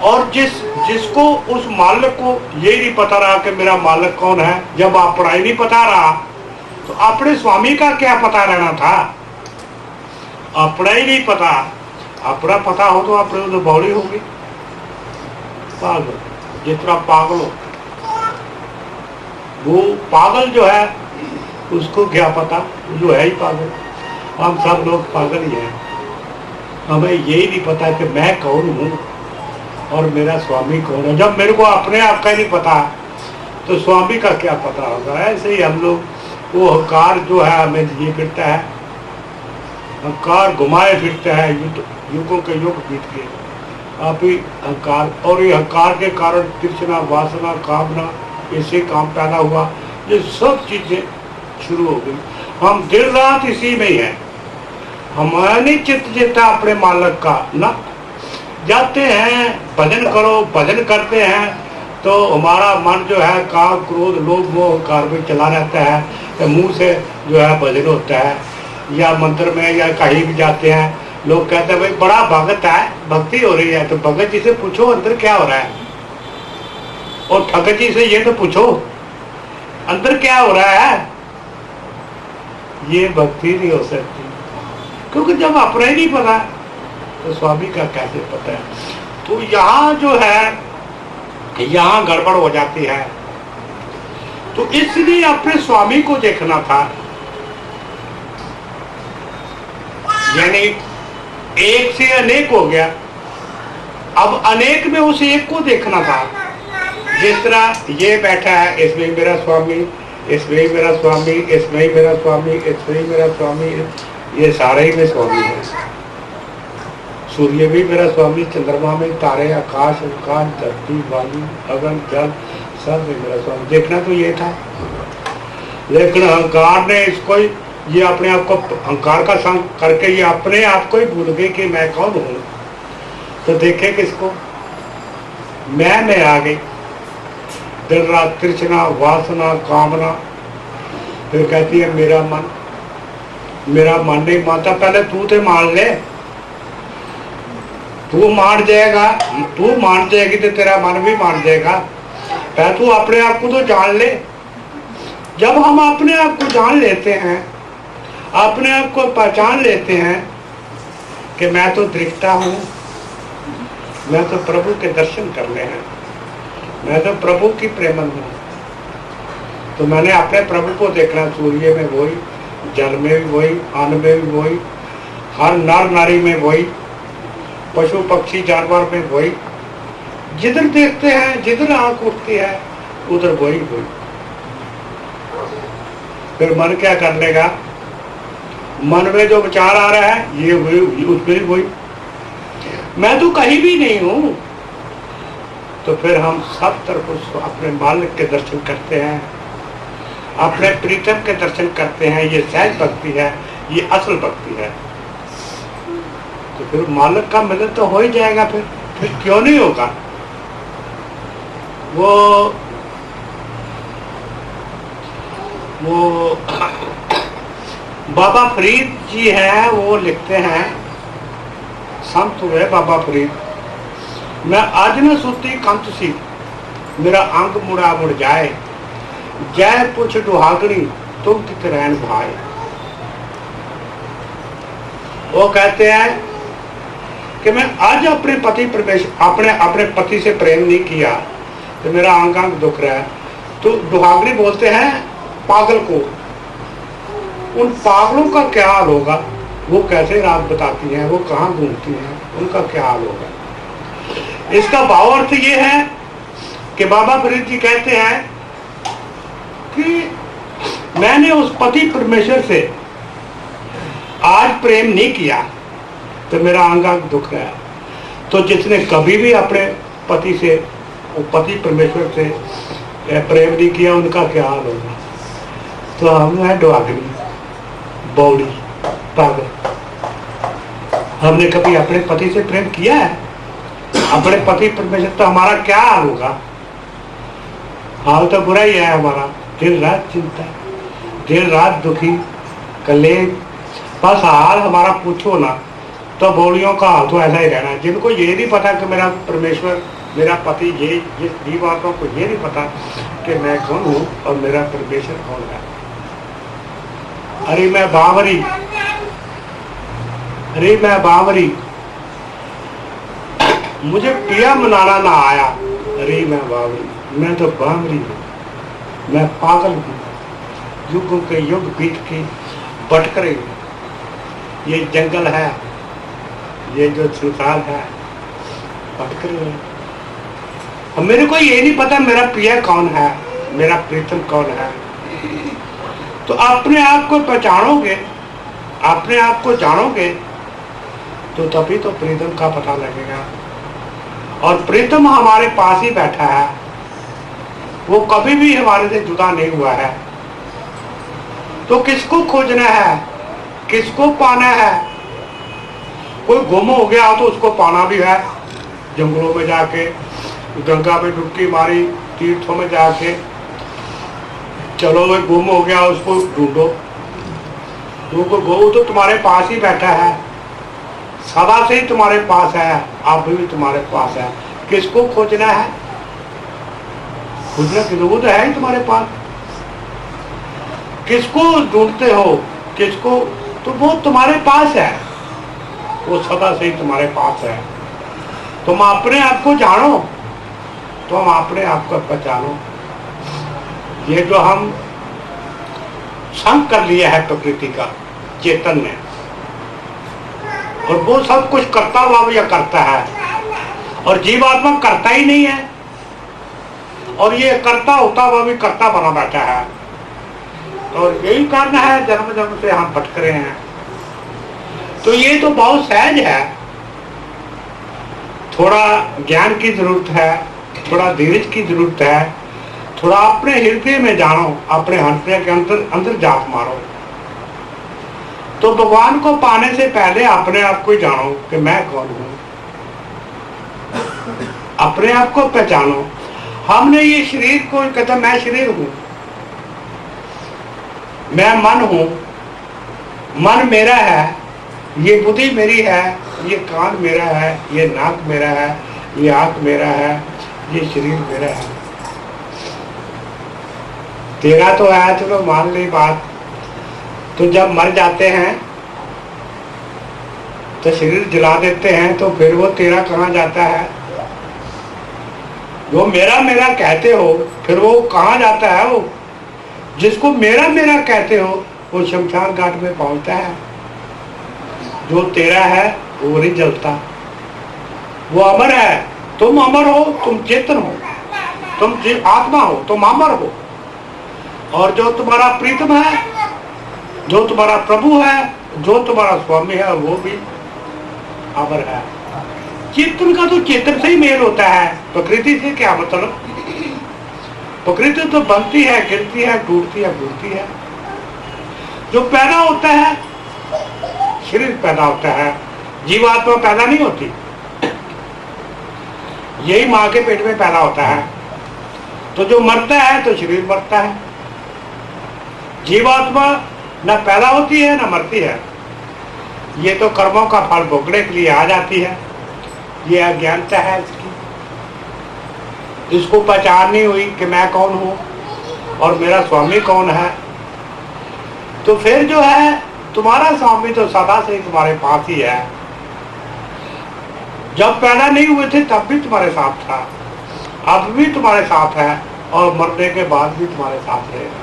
और जिसको उस मालिक को ये नहीं पता रहा कि मेरा मालिक कौन है, जब अपना ही नहीं पता रहा तो अपने स्वामी का क्या पता रहना था। अपना ही नहीं पता, अपना पता हो तो अपने तो बौड़ी होगी, पागल जितना पागल हो। वो पागल जो है उसको क्या पता, जो है ही पागल। हम सब लोग पागल ही हैं। हमें यही नहीं पता कि मैं कौन हूँ और मेरा स्वामी कौन है। जब मेरे को अपने आप का ही नहीं पता तो स्वामी का क्या पता होगा। ऐसे ही हम लोग, वो अहंकार जो है हमें लिए फिरता है, अहंकार घुमाए फिरता है, युगों के युग बीत गए, आप ही अहंकार। और ये अहंकार के कारण तृष्णा, वासना, कामना, ऐसे काम पैदा हुआ, ये सब चीजें शुरू हो गई। हम दिन रात इसी में ही है। हमारा नहीं चित्त जीता अपने मालिक का ना। जाते हैं भजन करो, भजन करते हैं तो हमारा मन जो है काम, क्रोध, लोभ, मोह, अहंकार में चला रहता है। तो मुंह से जो है भजन होता है, या मंदिर में या कहीं भी जाते हैं, लोग कहते हैं भाई बड़ा भगत है, भक्ति हो रही है। तो भगत जी से पूछो अंदर क्या हो रहा है, और ठगत जी से ये तो पूछो अंदर क्या हो रहा है। ये भक्ति नहीं हो सकती, क्योंकि जब अपना ही नहीं पता तो स्वामी का कैसे पता है। तो यहाँ जो है, यहाँ गड़बड़ हो जाती है। तो इसलिए अपने स्वामी को देखना था, यानी एक से अनेक हो गया। अब अनेक में उस एक को देखना था। जिस तरह ये बैठा है, इसमें मेरा स्वामी, इसमें मेरा स्वामी, इसमें मेरा स्वामी, इसमें मेरा स्वामी, ये सारे ही में स्वामी है। सूर्य भी मेरा स्वामी, चंद्रमा में, तारे, आकाश, अवकाश, धरती, वायु, अगन, जल, सब में मेरा स्वामी। देखना तो ये था, लेकिन अहंकार ने इसको, ये अपने आप को अहंकार का संग करके ये अपने आप को ही भूल गए कि मैं कौन हूं। तो देखे किसको, मैं आ गई। दिन रात तृष्णा, वासना, कामना। फिर कहती है मेरा मन नहीं मानता। पहले तू तो मान ले, तू मान जाएगा, तू मान जाएगी तो तेरा मन भी मान जाएगा। पहले तू अपने आप को तो जान ले। जब हम अपने आप को जान लेते हैं, अपने आप को पहचान लेते हैं कि मैं तो दृष्टा हूँ, मैं तो प्रभु के दर्शन करने हैं, मैं तो प्रभु की प्रेमन हूँ, तो मैंने अपने प्रभु को देखना। सूर्य में वही, जल में भी वही, अन्न में भी वही, हर नर नारी में वही, पशु पक्षी जानवर में वही। जिधर देखते हैं, जिधर आंख उठती है, उधर वही वही। फिर मन क्या कर लेगा, मन में जो विचार आ रहा है ये वही, उसमें भी वही, मैं तो कहीं भी नहीं हूं। तो फिर हम सब तरफ अपने मालिक के दर्शन करते हैं, अपने प्रीतम के दर्शन करते हैं। ये सहज भक्ति है, ये असल भक्ति है। तो फिर मालिक का मिलन तो हो ही जाएगा। फिर क्यों नहीं होगा। वो बाबा फरीद जी हैं, वो लिखते हैं, संत हुए बाबा फरीद, मैं आज न सुती कंत सी, मेरा अंग मुड़ा मुड़ जाए, जय पुछ दुहागणी तुम तित रहन भाई। वो कहते हैं कि मैं आज अपने पति परमेश्वर, अपने पति से प्रेम नहीं किया तो मेरा अंग अंग दुख रहा है। तो दुहागणी बोलते हैं पागल को। उन पागलों का क्या हाल होगा, वो कैसे रात बताती हैं, वो कहाँ घूमती हैं, उनका क्या हाल होगा। इसका भाव अर्थ ये है कि बाबा फरीद जी कहते हैं कि मैंने उस पति परमेश्वर से आज प्रेम नहीं किया तो मेरा अंग अंग दुख रहा है। तो जिसने कभी भी अपने पति से, पति परमेश्वर से प्रेम नहीं किया, उनका क्या हाल होगा। तो हम है दुहागनी, बौड़ी, पागल। हमने कभी अपने पति से प्रेम किया है, अपने पति परमेश्वर, तो हमारा क्या हाल होगा। हाल तो बुरा ही है हमारा, दिन रात चिंता, दिन रात दुखी, कलेश, बस हाल हमारा पूछो ना। तो बौड़ियों का हाल तो ऐसा ही रहना है, जिनको ये नहीं पता कि मेरा परमेश्वर, मेरा पति, ये जीवात्मा को ये नहीं पता कि मैं कौन हूँ और मेरा परमेश्वर कौन है। अरे मैं बावरी, अरे मैं बावरी, मुझे पिया मनाना ना आया। अरे मैं बावरी, मैं तो बावरी हूँ, मैं पागल हूँ, युगों के युग बीत के भटक रही है। ये जंगल है, ये जो संसार है, भटक रही है। अब मेरे को ये नहीं पता मेरा प्रिय कौन है, मेरा प्रीतम कौन है। तो अपने आप को पहचानोगे, अपने आप को जानोगे, तो तभी तो प्रीतम का पता लगेगा। और प्रीतम हमारे पास ही बैठा है, वो कभी भी हमारे से जुदा नहीं हुआ है। तो किसको खोजना है, किसको पाना है? कोई गुम हो गया हो तो उसको पाना भी है, जंगलों में जाके, गंगा में डुबकी मारी, तीर्थों में जाके, चलो वो गुम हो गया उसको ढूंढो। वो तो तुम्हारे पास ही बैठा है, सदा से ही तुम्हारे पास है, आप भी तुम्हारे पास है। किसको खोजना है? खोजना कि वो तो है ही तुम्हारे पास। किसको ढूंढते हो, किसको? तो वो तुम्हारे पास है, वो सदा से ही तुम्हारे पास है। तुम अपने आप को जानो, तुम अपने आप को पहचानो। ये जो हम संग कर लिया है प्रकृति का, चेतन ने, और वो सब कुछ करता हुआ भी करता है, और जीवात्मा करता ही नहीं है, और ये करता होता हुआ भी करता बना बैठा है। और यही कारण है जन्म जन्म से हम भटक रहे हैं। तो ये तो बहुत सहज है, थोड़ा ज्ञान की जरूरत है, थोड़ा धीरज की जरूरत है, थोड़ा अपने हृदय में जानो, अपने हृदय के अंदर जाप मारो। तो भगवान को पाने से पहले अपने आप को ही जानो कि मैं कौन हूं, अपने आप को पहचानो। हमने ये शरीर को कहता मैं शरीर हूं, मैं मन हूं, मन मेरा है, ये बुद्धि मेरी है, ये कान मेरा है, ये नाक मेरा है, ये आंख मेरा है, ये शरीर मेरा है। तेरा तो है, चलो मान ली बात। तो जब मर जाते हैं तो शरीर जला देते हैं, तो फिर वो तेरा कहाँ जाता है? वो मेरा मेरा कहते हो, फिर वो कहाँ जाता है? वो जिसको मेरा मेरा कहते हो वो शमशान घाट में पहुंचता है। जो तेरा है वो नहीं जलता, वो अमर है। तुम अमर हो, तुम चेतन हो, तुम आत्मा हो, तुम अमर हो। और जो तुम्हारा प्रीतम है, जो तुम्हारा प्रभु है, जो तुम्हारा स्वामी है, वो भी अमर है। चेतन का तो चेतन से ही मेल होता है, प्रकृति से क्या मतलब? प्रकृति तो बनती है, गिरती है, टूटती है, फूटती है। जो पैदा होता है, शरीर पैदा होता है, जीवात्मा पैदा नहीं होती। यही माँ के पेट में पैदा होता है। तो जो मरता है तो शरीर मरता है। जीवात्मा न पैदा होती है न मरती है, ये तो कर्मों का फल भोगने के लिए आ जाती है। ये अज्ञानता है इसकी, इसको पहचान नहीं हुई कि मैं कौन हूं और मेरा स्वामी कौन है। तो फिर जो है तुम्हारा स्वामी तो सदा से तुम्हारे पास ही है। जब पैदा नहीं हुए थे तब भी तुम्हारे साथ था, अब भी तुम्हारे साथ है, और मरने के बाद भी तुम्हारे साथ रहेगा।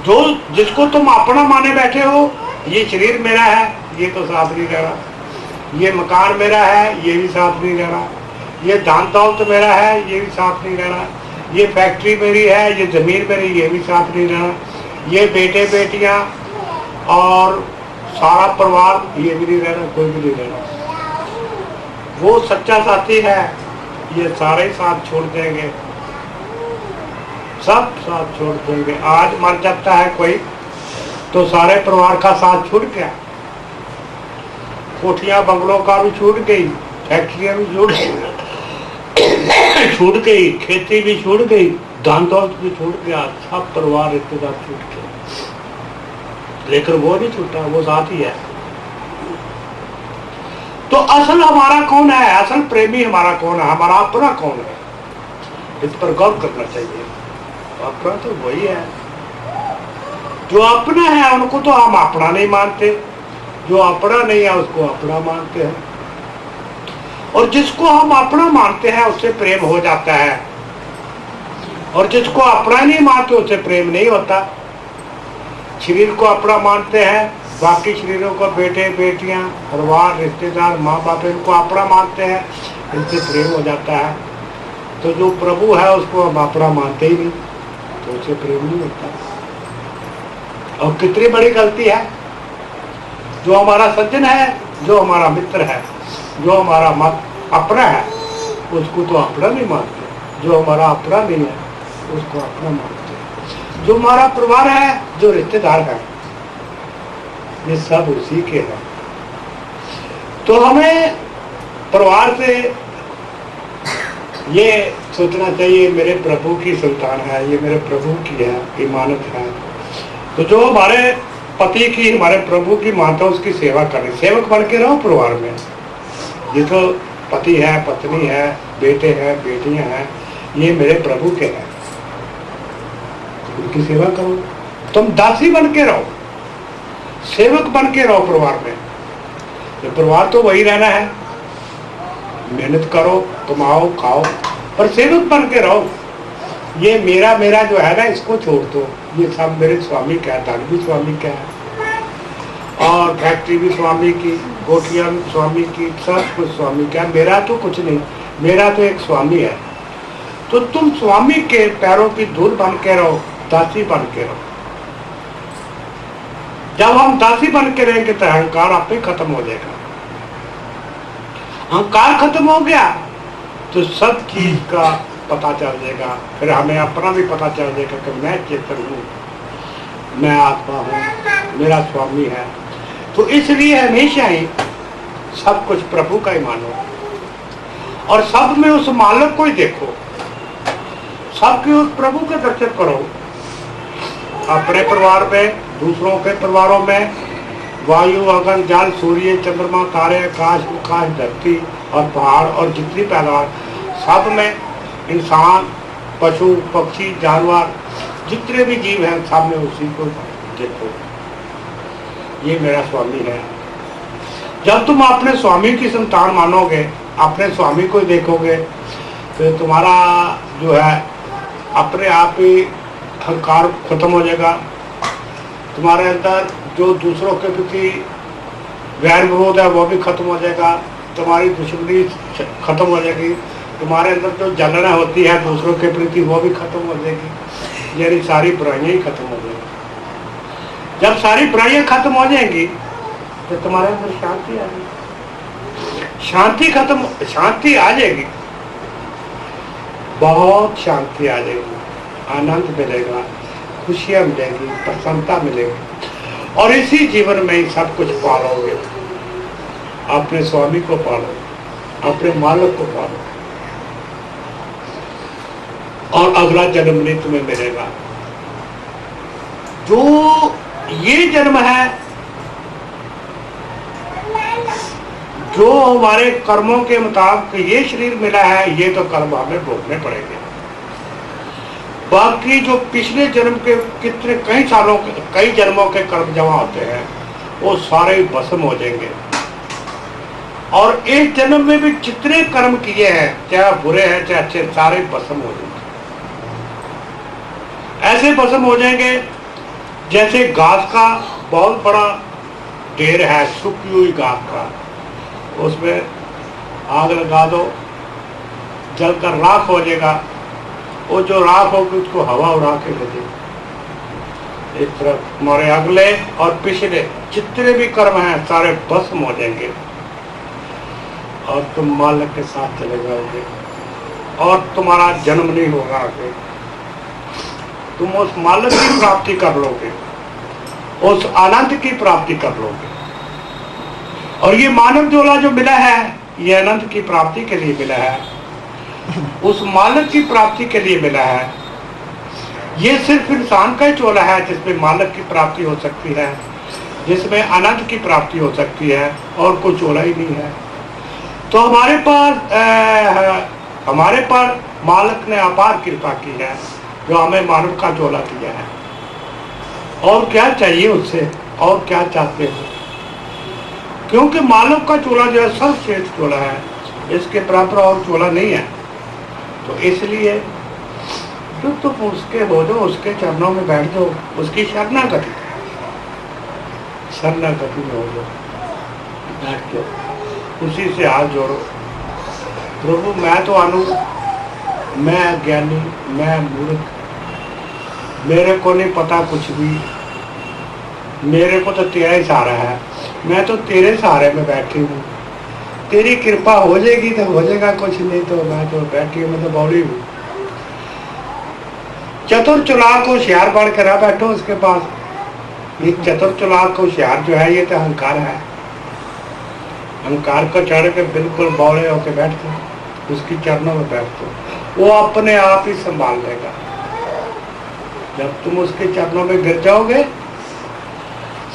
जो जिसको तुम अपना माने बैठे हो, ये शरीर मेरा है, ये तो साथ नहीं रह रहा। ये मकान मेरा है, ये भी साथ नहीं रह रहा। ये दान दौलत मेरा है, ये भी साथ नहीं रह रहा। ये फैक्ट्री मेरी है, ये जमीन मेरी, ये भी साथ नहीं रह रहा। ये बेटे बेटियां और सारा परिवार, ये भी नहीं रह रहा, कोई भी नहीं रह रहा। वो सच्चा साथी है, ये सारे साथ छोड़ देंगे, सब साथ छोड़ देंगे। आज मर जाता है कोई तो सारे परिवार का साथ छूट गया, कोठियां बंगलों का भी छूट गई, फैक्ट्रियां भी छूट गई, खेती भी छूट गई, दान दौलत भी छूट गया, सब परिवार रिश्तेदार छूट गए। लेकिन वो नहीं छूटा, वो साथ ही है। तो असल हमारा कौन है, असल प्रेमी हमारा कौन है, हमारा अपना कौन है, इस पर गौर करना चाहिए। अपना तो वही है, जो अपना है उनको तो हम अपना नहीं मानते, जो अपना नहीं है उसको अपना मानते हैं। और जिसको हम अपना मानते हैं उससे प्रेम हो जाता है, और जिसको अपना नहीं मानते उससे प्रेम नहीं होता। शरीर को अपना मानते हैं, बाकी शरीरों को बेटे बेटियां परिवार रिश्तेदार माँ बाप इनको अपना मानते हैं, इनसे प्रेम हो जाता है। तो जो प्रभु है उसको हम अपना मानते ही नहीं, तो उससे प्रेम नहीं होता। और कितनी बड़ी गलती है। जो हमारा सज्जन है, जो हमारा मित्र है, जो हमारा मत अपना है, उसको तो अपना नहीं मानते। जो हमारा अपना नहीं है उसको अपना मानते। जो हमारा परिवार है, जो रिश्तेदार है, ये सब उसी के हैं। तो हमें परिवार से ये सोचना चाहिए मेरे प्रभु की संतान है, ये मेरे प्रभु की है, इमानत है। तो जो हमारे पति की, हमारे प्रभु की मानता है, उसकी सेवा करें। सेवक बन के रहो परिवार में। ये तो पति है, पत्नी है, बेटे हैं, बेटियां हैं, ये मेरे प्रभु के हैं, उनकी सेवा करो। तुम दासी बन के रहो, सेवक बन के रहो परिवार में। तो परिवार तो वही रहना है, मेहनत करो, कमाओ, खाओ, पर सेवक बन के रहो। ये मेरा मेरा जो है ना, इसको छोड़ दो। ये सब मेरे स्वामी का है, धन भी स्वामी का है, और फैक्ट्री भी स्वामी की, कोठियां भी स्वामी की, सब कुछ स्वामी का है। मेरा तो कुछ नहीं, मेरा तो एक स्वामी है। तो तुम स्वामी के पैरों की धूल बन के रहो, दासी बन के रहो। जब हम दासी बन के रहेंगे तो अहंकार आप ही खत्म हो जाएगा। अहंकार खत्म हो गया तो सब चीज का पता चल जाएगा। फिर हमें अपना भी पता चल जाएगा कि मैं चेतन हूँ, मैं आत्मा हूँ, मेरा स्वामी है। तो इसलिए हमेशा ही सब कुछ प्रभु का ही मानो, और सब में उस मालिक को ही देखो, सबके उस प्रभु के दर्शन करो। अपने परिवार में, दूसरों के परिवारों में, वायु, अग्नि, जल, सूर्य, चंद्रमा, तारे, आकाश, उकाश, धरती और पहाड़ और जितनी पैदावार, सब में इंसान, पशु, पक्षी, जानवर, जितने भी जीव हैं, सब में उसी को देखो। ये मेरा स्वामी है। जब तुम अपने स्वामी की संतान मानोगे, अपने स्वामी को देखोगे, तो तुम्हारा जो है अपने आप ही अहंकार खत्म हो जाएगा। तुम्हारे अंदर जो दूसरों के प्रति वैर विरोध है वो भी खत्म हो जाएगा। तुम्हारी दुश्मनी खत्म हो जाएगी। तुम्हारे अंदर जो जलना होती है दूसरों के प्रति वो भी खत्म हो जाएगी। यानी सारी बुराइयां ही खत्म हो जाएगी। जब सारी बुराइयां खत्म हो जाएंगी तो तुम्हारे अंदर शांति आ जाएगी। शांति आ जाएगी, बहुत शांति आ जाएगी, आनंद मिलेगा, खुशियां मिलेगी, प्रसन्नता मिलेगी, और इसी जीवन में ही सब कुछ पालोगे। अपने स्वामी को पालो, अपने मालिक को पालो, और अगला जन्म नहीं तुम्हें मिलेगा। जो ये जन्म है, जो हमारे कर्मों के मुताबिक ये शरीर मिला है, ये तो कर्म हमें भोगने पड़ेंगे। बाकी जो पिछले जन्म के कितने कई जन्मों के कर्म जमा होते हैं, वो सारे भस्म हो जाएंगे। और इस जन्म में भी जितने कर्म किए हैं, चाहे बुरे हैं चाहे अच्छे, सारे भस्म हो जाएंगे। ऐसे भस्म हो जाएंगे जैसे घास का बहुत बड़ा ढेर है, सूखी हुई घास का, उसमें आग लगा दो, जलकर राख हो जाएगा। वो जो राख होगी उसको हवा उड़ा के ले जाएगी। एक तरफ हमारे अगले और पिछले जितने भी कर्म हैं सारे भस्म हो जाएंगे, और तुम मालिक के साथ चले जाओगे, और तुम्हारा जन्म नहीं होगा आगे। तुम उस मालिक की प्राप्ति कर लोगे, उस आनंद की प्राप्ति कर लोगे। और ये मानव झोला जो मिला है, ये आनंद की प्राप्ति के लिए मिला है, उस मालिक की प्राप्ति के लिए मिला है। ये सिर्फ इंसान का ही झोला है जिसमें मालिक की प्राप्ति हो सकती है, जिसमें आनंद की प्राप्ति हो सकती है, और कोई झोला ही नहीं है। तो हमारे पर मालिक ने अपार कृपा की है, जो हमें मानव का झोला दिया है। और क्या चाहिए उससे, और क्या चाहते हो? क्योंकि मानव का झोला जो है सर्वश्रेष्ठ झोला है, इसके बराबर और झोला नहीं है। तो इसलिए जो तुम उसके हो जाओ, उसके चरणों में बैठ जाओ, उसकी शरणागति, शरणागति में हो जाओ, बैठ जाओ, उसी से हाथ जोड़ो। प्रभु मैं तो अनु, मैं अज्ञानी, मैं मूर्ख, मेरे को नहीं पता कुछ भी, मेरे को तो तेरा ही सहारा है, मैं तो तेरे सहारे में बैठी हूँ, तेरी कृपा हो जाएगी तो हो जाएगा, कुछ नहीं तो मैं तो बैठी हूँ, मैं तो बौड़ी हूँ। चतुर चुनाव को होशियार बढ़ कर बैठो उसके पास। ये चतुर चुनाव को होशियार जो है ये तो अहंकार है, अहंकार को चढ़ के बिल्कुल बौड़े होके बैठते, उसकी चरणों में बैठते, वो अपने आप ही संभाल लेगा। जब तुम उसके चरणों में गिर जाओगे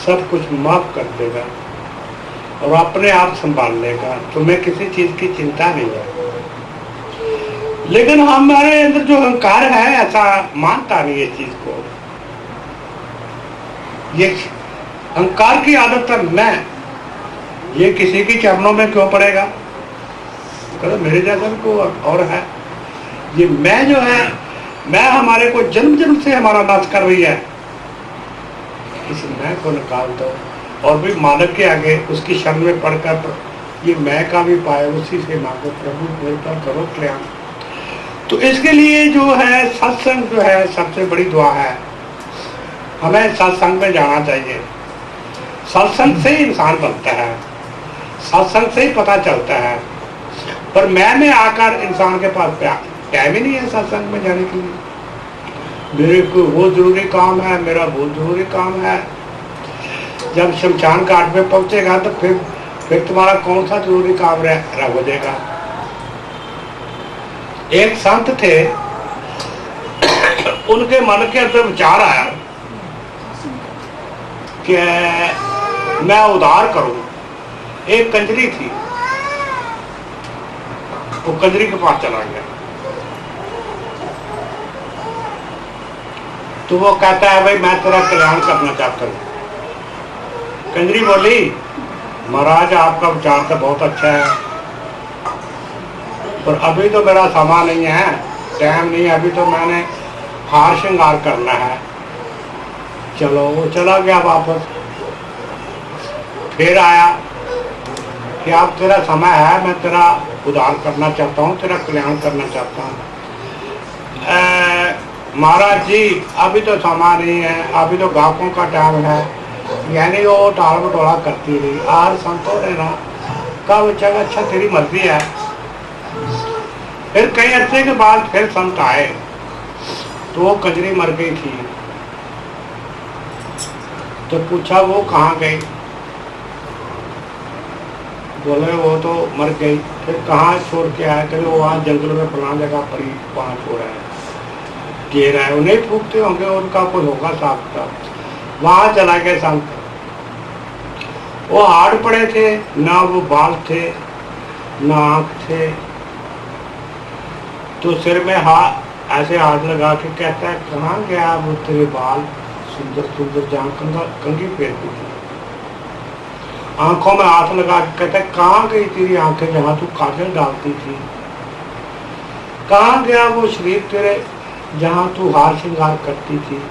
सब कुछ माफ कर देगा और अपने आप संभाल लेगा, तुम्हें किसी चीज की चिंता नहीं है। लेकिन हमारे अंदर जो अहंकार है ऐसा मानता नहीं है चीज को। ये अहंकार की आदत है, मैं ये किसी के चरणों में क्यों पड़ेगा, करो मेरे जैसा को और है। ये मैं जो है, मैं हमारे को जन्म जन्म से हमारा नाश कर रही है, इस मैं को निकाल दो और भी मालक के आगे उसकी शरण में पढ़कर ये मैं का भी पाए, उसी से मांगो प्रभु मेरे पर करो कल्याण। तो इसके लिए जो है सत्संग जो है सबसे बड़ी दुआ है। हमें सत्संग में जाना चाहिए, सत्संग से ही इंसान बनता है, सत्संग से ही पता चलता है। पर मैं में आकर इंसान के पास टाइम ही नहीं है सत्संग में जाने के लिए। मेरे को वो जरूरी काम है, मेरा वो जरूरी काम है। जब शमशान घाट में पहुंचेगा तो फिर तुम्हारा कौन सा जरूरी काम रह हो जाएगा। एक संत थे, उनके मन के अंदर विचार आया कि मैं उद्धार करूं। एक कंजरी थी, वो कंजरी के पास चला गया, तो वो कहता है भाई मैं तेरा कल्याण करना चाहता हूं। कंजरी बोली महाराज आपका विचार तो बहुत अच्छा है, पर अभी तो मेरा समय नहीं है, टाइम नहीं है, अभी तो मैंने हार श्रृंगार करना है। चलो वो चला गया वापस, फिर आया कि अब तेरा समय है, मैं तेरा उद्धार करना चाहता हूँ, तेरा कल्याण करना चाहता हूँ। महाराज जी अभी तो समय नहीं है, अभी तो गाहकों का टाइम है। यानी वो टाल मटोला करती रही। आज संतों ने ना कहा चल अच्छा तेरी मर्जी है। फिर कई अरसे के बाद फिर संत आए तो वो कंजरी मर गई थी। तो पूछा वो कहाँ गई, बोले वो तो मर गई। फिर कहाँ छोड़ के आया, कहते वो वहाँ जंगल में फलाना जगह पड़ी, वहाँ छोड़ा है, घेर है, उन्हें फूकते होंगे, उनका कोई होगा साफ का। वहां चला गया संत। वो हाड़ पड़े थे, ना वो बाल थे ना आंख थे। तो सिर में ऐसे हाथ लगा के कहता है कहाँ गया वो तेरे बाल सुंदर सुंदर, जहाँ कंघी फेरती थी। आंखों में हाथ लगा के कहता है कहाँ गई तेरी आंखें जहाँ तू काजल डालती थी, कहाँ गया वो शरीर तेरे जहाँ तू हार श्रृंगार करती थी।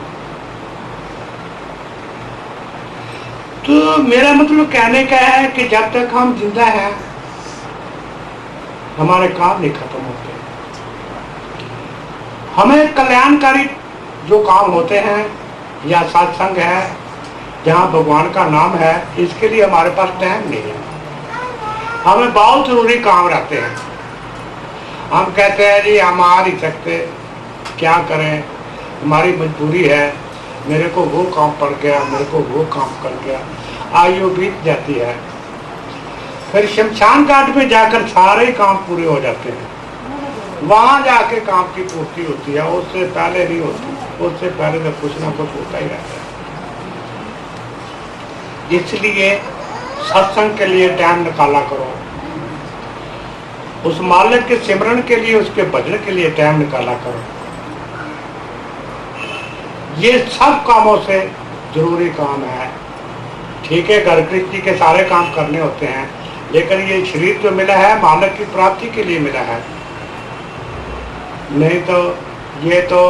तो मेरा मतलब कहने का है कि जब तक हम जिंदा हैं हमारे काम नहीं खत्म होते। हमें कल्याणकारी जो काम होते हैं या सत्संग है जहाँ भगवान का नाम है, इसके लिए हमारे पास टाइम नहीं है। हमें बहुत जरूरी काम रहते हैं। हम कहते हैं जी हम आ नहीं सकते, क्या करें, हमारी मजबूरी है, मेरे को वो काम पड़ गया, मेरे को वो काम कर गया, आयु बीत जाती है। फिर शमशान घाट में जाकर सारे काम पूरे हो जाते हैं, वहां जाके काम की पूर्ति होती है, उससे पहले नहीं होती। उससे पहले तो कुछ ना कुछ होता ही रहता है। इसलिए सत्संग के लिए टाइम निकाला करो, उस मालिक के सिमरन के लिए, उसके भजन के लिए टाइम निकाला करो। ये सब कामों से जरूरी काम है। ठीक है, घर गृहस्थी के सारे काम करने होते हैं, लेकिन ये शरीर जो मिला है मालिक की प्राप्ति के लिए मिला है। नहीं तो ये तो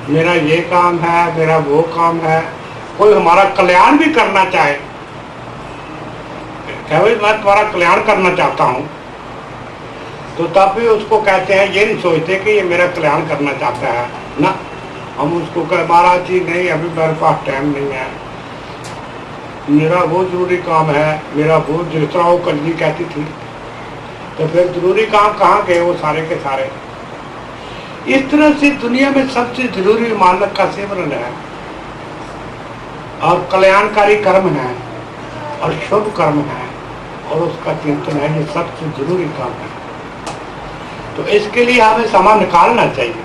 मेरा ये काम है, मेरा वो काम है। कोई हमारा कल्याण भी करना चाहे क्या भाई मैं तुम्हारा कल्याण करना चाहता हूँ, तो तब भी उसको कहते हैं, ये नहीं सोचते कि ये मेरा कल्याण करना चाहता है ना। हम उसको कह महाराज जी नहीं, अभी मेरे पास टाइम नहीं है, मेरा बहुत जरूरी काम है, मेरा बहुत, जिस तरह वो कलगी कहती थी। तो फिर जरूरी काम कहाँ गए वो सारे के सारे। इस तरह से दुनिया में सबसे जरूरी मानव का सिमरन है और कल्याणकारी कर्म है और शुभ कर्म है और उसका चिंतन है, ये सबसे जरूरी काम है। तो इसके लिए हमें समय निकालना चाहिए।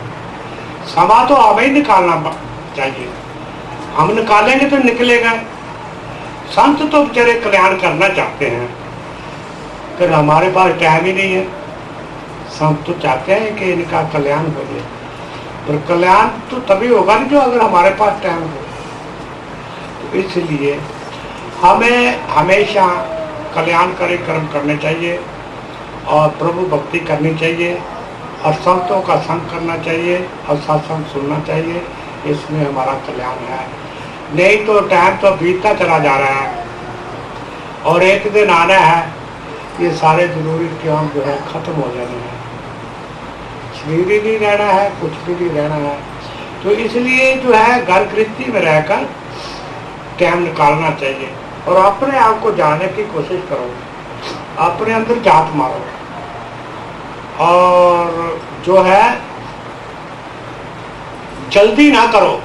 समय तो हमें ही निकालना चाहिए, हम निकालेंगे तो निकलेगा। संत तो बेचारे कल्याण करना चाहते हैं, फिर हमारे पास टाइम ही नहीं है। संत तो चाहते हैं कि इनका कल्याण हो जाए, पर कल्याण तो तभी होगा नहीं जो अगर हमारे पास टाइम हो। तो इसलिए हमें हमेशा कल्याणकारी कर्म करने चाहिए और प्रभु भक्ति करनी चाहिए और संतों का संग करना चाहिए और सत्संग सुनना चाहिए। इसमें हमारा कल्याण है। नहीं तो टाइम तो बीतता चला जा रहा है और एक दिन आना है, ये सारे जरूरी काम जो है खत्म हो जाने हैं। शरीर ही नहीं रहना है, कुछ भी नहीं रहना है। तो इसलिए जो है घर गृहस्थी में रहकर टाइम निकालना चाहिए और अपने आप को जानने की कोशिश करो, अपने अंदर जात मारो और जो है जल्दी ना करो,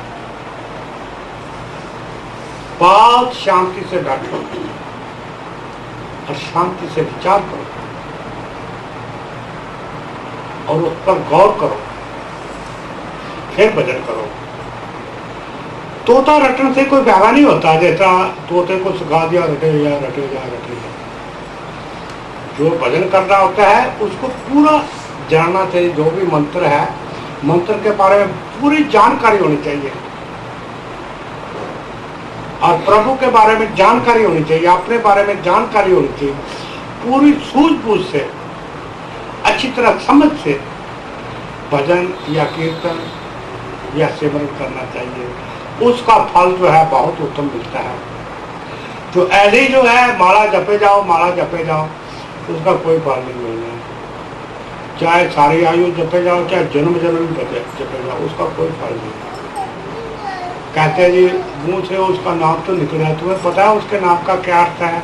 बहुत शांति से बैठो और शांति से विचार करो और उस पर गौर करो, फिर भजन करो। तोता रटने से कोई फायदा नहीं होता, जैसा तोते को सिखा दिया रटे जा रटे जा रटे जा। जो भजन करना होता है उसको पूरा जानना चाहिए। जो भी मंत्र है, मंत्र के बारे में पूरी जानकारी होनी चाहिए और प्रभु के बारे में जानकारी होनी चाहिए, अपने बारे में जानकारी होनी चाहिए। पूरी सूझबूझ से, अच्छी तरह समझ से भजन या कीर्तन या सिमरन करना चाहिए। उसका फल जो है बहुत उत्तम मिलता है। जो ऐसे ही जो है माला जपे जाओ, माला जपे जाओ, उसका कोई फल नहीं मिलना है। चाहे सारी आयु जपे जाओ, चाहे जन्म जन्म जपे जाओ, उसका कोई फल नहीं। कहते हैं जी मुंह से उसका नाम तो निकला है, तुम्हें पता है उसके नाम का क्या अर्थ है,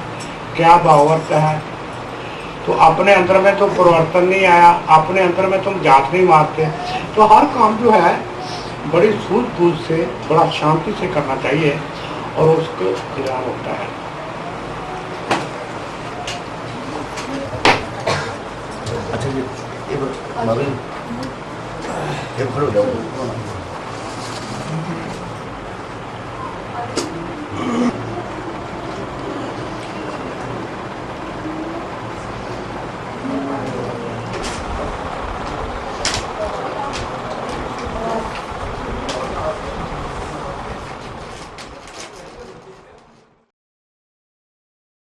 क्या भावार्थ है। तो अपने अंदर में तो परिवर्तन नहीं आया, अपने अंदर में तुम जात नहीं मारते। तो हर काम जो है बड़ी सूझबूझ से, बड़ा शांति से करना चाहिए और उसको कल्याण होता है। अच्छा जी, ये खड़े हो जाओ।